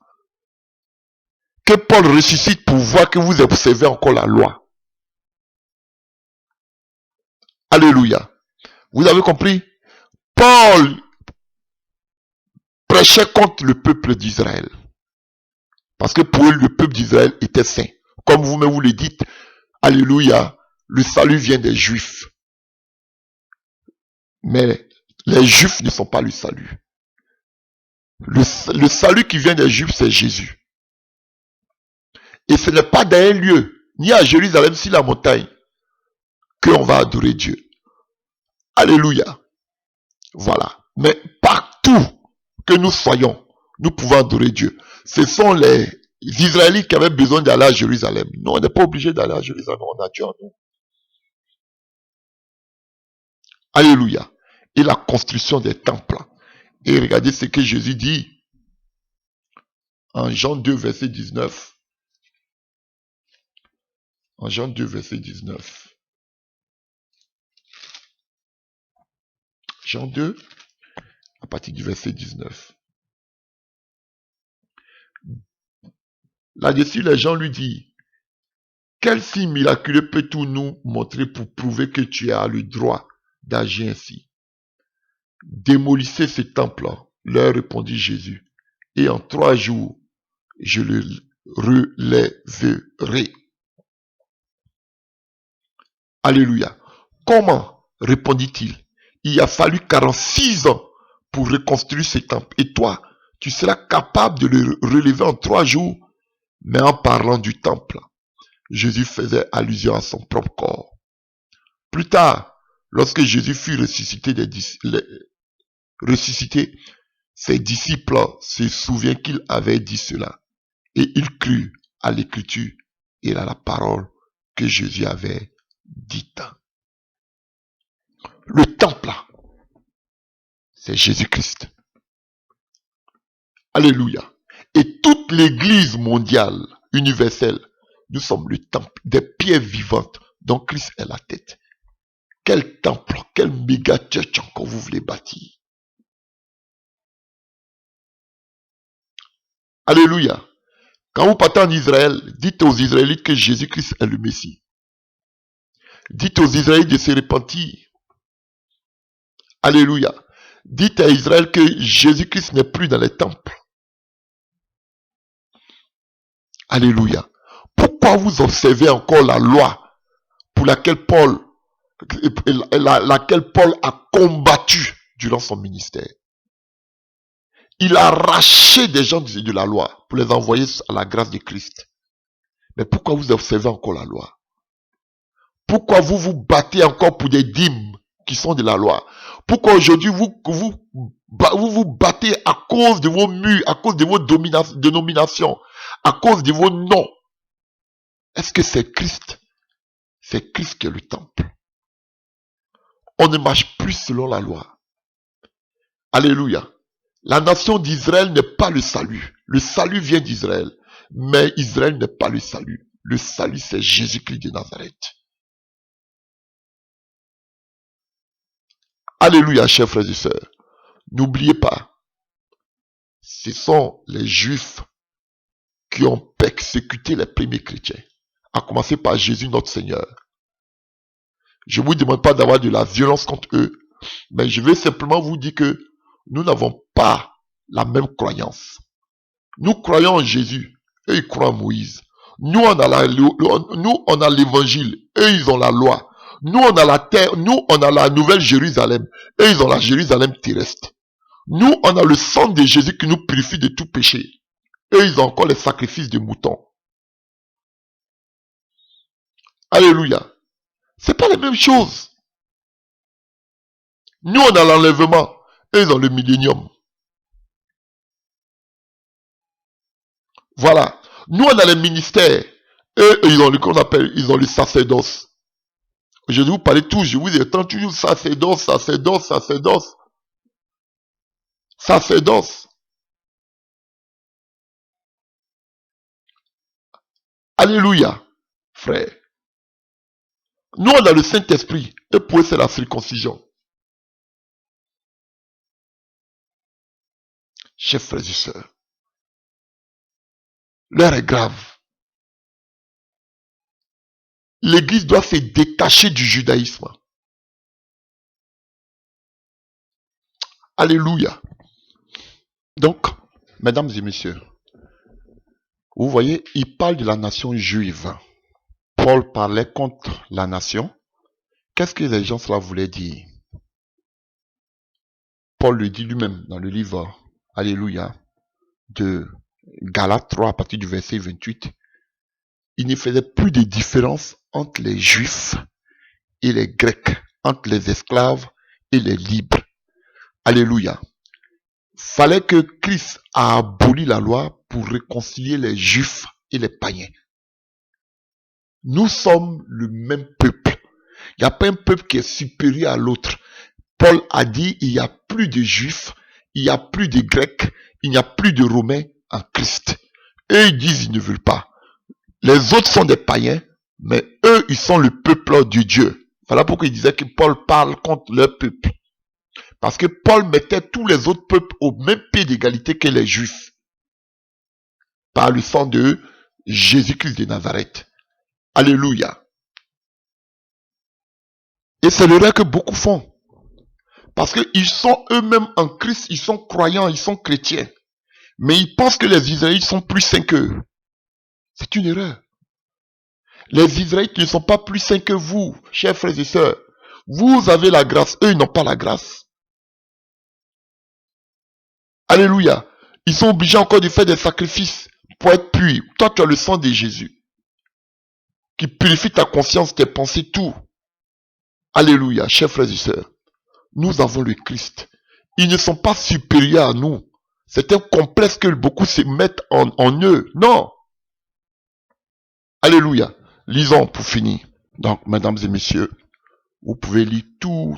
A: Que Paul ressuscite pour voir que vous observez encore la loi. Alléluia. Vous avez compris? Paul prêchait contre le peuple d'Israël. Parce que pour eux, le peuple d'Israël était saint. Comme vous-même vous le dites, alléluia, le salut vient des Juifs. Mais les Juifs ne sont pas le salut. Le salut qui vient des Juifs, c'est Jésus. Et ce n'est pas dans un lieu, ni à Jérusalem, sur la montagne, qu'on va adorer Dieu. Alléluia. Voilà. Mais partout que nous soyons, nous pouvons adorer Dieu. Ce sont les Israélites qui avaient besoin d'aller à Jérusalem. Nous, on n'est pas obligé d'aller à Jérusalem, on a Dieu en nous. Alléluia. Et la construction des temples. Et regardez ce que Jésus dit en Jean 2, verset 19. En Jean 2, verset 19. Jean 2, à partir du verset 19. Là-dessus, les gens lui disent, quel signe miraculeux peux-tu nous montrer pour prouver que tu as le droit d'agir ainsi? Démolissez ce temple-là, leur répondit Jésus, et en 3 jours, je le relèverai. Alléluia. Comment? Répondit-il. Il a fallu 46 ans pour reconstruire ce temple. Et toi, tu seras capable de le relever en 3 jours. Mais en parlant du temple, Jésus faisait allusion à son propre corps. Plus tard, lorsque Jésus fut ressuscité, ses disciples se souviennent qu'il avait dit cela. Et ils crurent à l'écriture et à la parole que Jésus avait dite. Le temple, c'est Jésus-Christ. Alléluia. Et toute l'église mondiale, universelle, nous sommes le temple des pierres vivantes dont Christ est la tête. Quel temple, quel méga church encore vous voulez bâtir? Alléluia. Quand vous partez en Israël, dites aux Israélites que Jésus-Christ est le Messie. Dites aux Israélites de se repentir. Alléluia. Dites à Israël que Jésus-Christ n'est plus dans les temples. Alléluia. Pourquoi vous observez encore la loi pour laquelle Paul a combattu durant son ministère? Il a arraché des gens de la loi pour les envoyer à la grâce de Christ. Mais pourquoi vous observez encore la loi? Pourquoi vous vous battez encore pour des dîmes qui sont de la loi? Pourquoi aujourd'hui vous battez à cause de vos murs, à cause de vos dénominations, à cause de vos noms? Est-ce que c'est Christ? C'est Christ qui est le temple. On ne marche plus selon la loi. Alléluia. La nation d'Israël n'est pas le salut. Le salut vient d'Israël. Mais Israël n'est pas le salut. Le salut, c'est Jésus-Christ de Nazareth. Alléluia, chers frères et sœurs. N'oubliez pas, ce sont les Juifs qui ont persécuté les premiers chrétiens, à commencer par Jésus notre Seigneur. Je ne vous demande pas d'avoir de la violence contre eux, mais je vais simplement vous dire que nous n'avons pas la même croyance. Nous croyons en Jésus, eux ils croient en Moïse. Nous on a l'évangile, eux ils ont la loi. Nous on a la terre, nous on a la nouvelle Jérusalem, eux ils ont la Jérusalem terrestre. Nous on a le sang de Jésus qui nous purifie de tout péché. Eux ils ont encore les sacrifices de moutons. Alléluia. C'est pas la même chose. Nous on a l'enlèvement, eux ils ont le millénium. Voilà. Nous, on a les ministères. Eux, ils ont qu'on appelle, ils ont le sacerdoce. Je vais vous parler toujours, je vous entends toujours sacerdoce. Alléluia, frère. Nous, on a le Saint-Esprit. Et pour eux, c'est la circoncision. Chers frères et sœurs, l'heure est grave. L'Église doit se détacher du judaïsme. Alléluia. Donc, mesdames et messieurs, vous voyez, il parle de la nation juive. Paul parlait contre la nation. Qu'est-ce que les gens cela voulaient dire? Paul le dit lui-même dans le livre, Alléluia, de Galates 3 à partir du verset 28. Il ne faisait plus de différence entre les juifs et les grecs, entre les esclaves et les libres. Alléluia. Fallait que Christ a aboli la loi pour réconcilier les juifs et les païens. Nous sommes le même peuple. Il n'y a pas un peuple qui est supérieur à l'autre. Paul a dit, il n'y a plus de juifs, il n'y a plus de grecs, il n'y a plus de romains en Christ. Eux, ils disent, ils ne veulent pas. Les autres sont des païens, mais eux, ils sont le peuple de Dieu. Voilà pourquoi il disait que Paul parle contre leur peuple. Parce que Paul mettait tous les autres peuples au même pied d'égalité que les juifs. Par le sang de Jésus-Christ de Nazareth. Alléluia. Et c'est l'erreur que beaucoup font. Parce qu'ils sont eux-mêmes en Christ, ils sont croyants, ils sont chrétiens. Mais ils pensent que les Israélites sont plus saints qu'eux. C'est une erreur. Les Israélites ne sont pas plus saints que vous, chers frères et sœurs. Vous avez la grâce, eux ils n'ont pas la grâce. Alléluia. Ils sont obligés encore de faire des sacrifices pour être purs. Toi, tu as le sang de Jésus qui purifie ta conscience, tes pensées, tout. Alléluia, chers frères et sœurs. Nous avons le Christ. Ils ne sont pas supérieurs à nous. C'est un complexe que beaucoup se mettent en eux. Non. Alléluia. Lisons pour finir. Donc, mesdames et messieurs, vous pouvez lire tout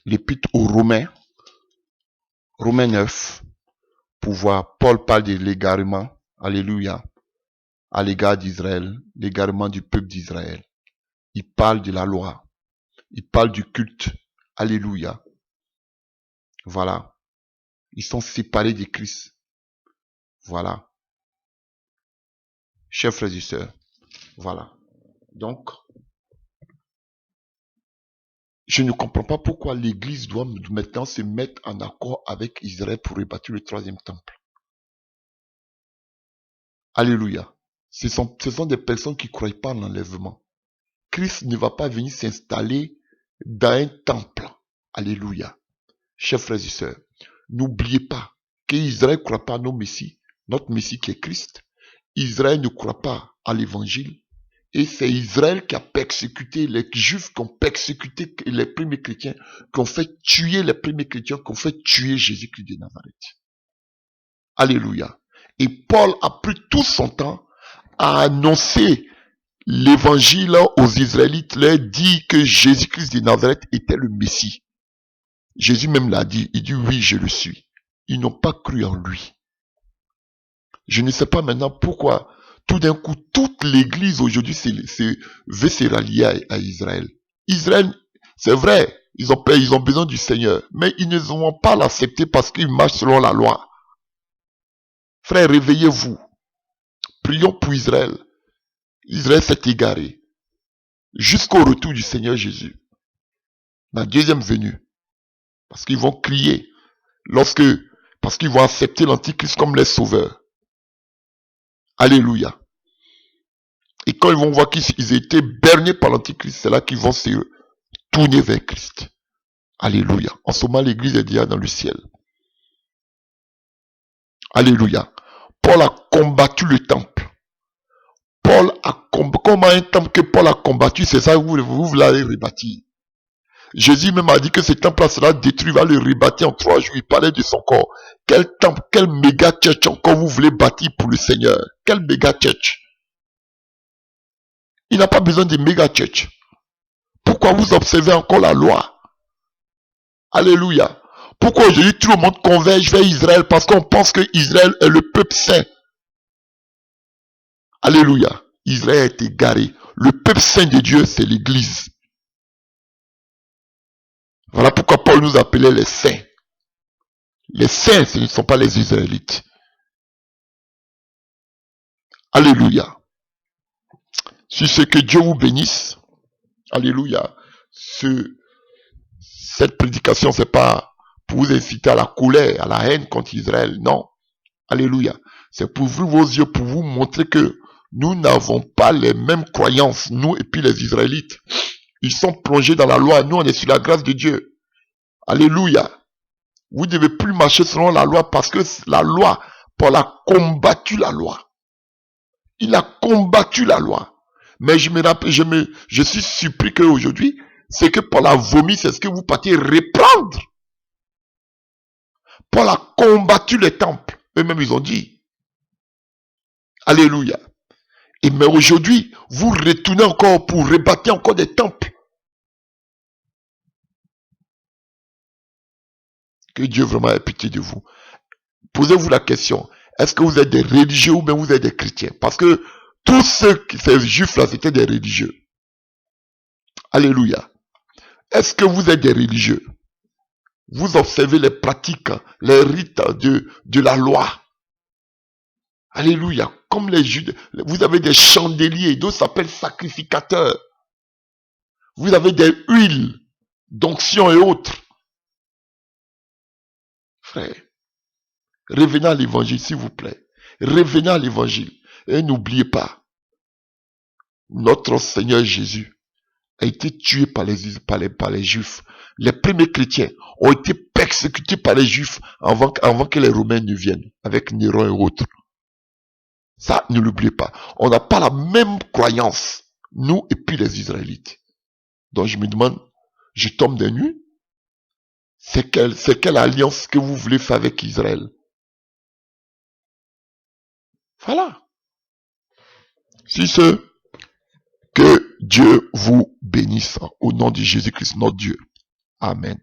A: l'épître aux Romains. Romains 9. Pour voir, Paul parle de l'égarement. Alléluia. À l'égard d'Israël. L'égarement du peuple d'Israël. Il parle de la loi. Il parle du culte. Alléluia. Voilà. Ils sont séparés de Christ. Voilà. Chers frères et sœurs. Voilà. Donc, je ne comprends pas pourquoi l'Église doit maintenant se mettre en accord avec Israël pour rebâtir le troisième temple. Alléluia. Ce sont des personnes qui ne croient pas en l'enlèvement. Christ ne va pas venir s'installer dans un temple. Alléluia. Chers frères et sœurs, n'oubliez pas qu'Israël ne croit pas à notre Messie qui est Christ. Israël ne croit pas à l'Évangile. Et c'est Israël qui a persécuté les Juifs, qui ont persécuté les premiers chrétiens, qui ont fait tuer les premiers chrétiens, qui ont fait tuer Jésus-Christ de Nazareth. Alléluia. Et Paul a pris tout son temps à annoncer l'évangile aux Israélites, leur dit que Jésus-Christ de Nazareth était le Messie. Jésus même l'a dit, il dit oui, je le suis. Ils n'ont pas cru en lui. Je ne sais pas maintenant pourquoi tout d'un coup toute l'église aujourd'hui veut se rallier à Israël. Israël, c'est vrai, ils ont besoin du Seigneur, mais ils ne vont pas l'accepter parce qu'ils marchent selon la loi. Frère, réveillez-vous. Prions pour Israël. Israël s'est égaré jusqu'au retour du Seigneur Jésus. La deuxième venue. Parce qu'ils vont crier parce qu'ils vont accepter l'Antichrist comme les sauveurs. Alléluia. Et quand ils vont voir qu'ils étaient bernés par l'Antichrist, c'est là qu'ils vont se tourner vers Christ. Alléluia. En ce moment, l'église est déjà dans le ciel. Alléluia. Paul a combattu le temple. Comment un temple que Paul a combattu, c'est ça que vous l'allez rebâtir. Jésus même a dit que ce temple-là sera détruit, va le rebâtir en 3 jours. Il parlait de son corps. Quel temple, quel méga church encore vous voulez bâtir pour le Seigneur? Quel méga church? Il n'a pas besoin de méga church. Pourquoi vous observez encore la loi? Alléluia. Pourquoi aujourd'hui tout le monde converge vers Israël? Parce qu'on pense que Israël est le peuple saint. Alléluia. Israël est égaré. Le peuple saint de Dieu, c'est l'église. Voilà pourquoi Paul nous appelait les saints. Les saints, ce ne sont pas les Israélites. Alléluia. Sur ce, que Dieu vous bénisse. Alléluia. Cette prédication, c'est pas pour vous inciter à la colère, à la haine contre Israël. Non. Alléluia. C'est pour ouvrir vos yeux, pour vous montrer que nous n'avons pas les mêmes croyances, nous et puis les Israélites. Ils sont plongés dans la loi. Nous, on est sur la grâce de Dieu. Alléluia. Vous ne devez plus marcher selon la loi parce que la loi, Paul a combattu la loi. Il a combattu la loi. Mais je suis surpris qu'aujourd'hui, c'est que Paul a vomi, c'est ce que vous partez reprendre. Paul a combattu les temples. Eux-mêmes, ils ont dit. Alléluia. Et mais aujourd'hui, vous retournez encore pour rebâtir encore des temples. Que Dieu vraiment ait pitié de vous. Posez-vous la question. Est-ce que vous êtes des religieux ou bien vous êtes des chrétiens? Parce que tous ces juifs-là, c'était des religieux. Alléluia. Est-ce que vous êtes des religieux? Vous observez les pratiques, les rites de la loi. Alléluia. Comme les juifs, vous avez des chandeliers, d'autres s'appellent sacrificateurs. Vous avez des huiles d'onction et autres. Frère, revenez à l'évangile, s'il vous plaît. Revenez à l'évangile. Et n'oubliez pas, notre Seigneur Jésus a été tué par les Juifs. Les premiers chrétiens ont été persécutés par les Juifs avant que les Romains ne viennent, avec Néron et autres. Ça, ne l'oubliez pas. On n'a pas la même croyance, nous et puis les Israélites. Donc je me demande, je tombe des nues, c'est quelle alliance que vous voulez faire avec Israël? Voilà. Si ce, que Dieu vous bénisse au nom de Jésus-Christ, notre Dieu. Amen.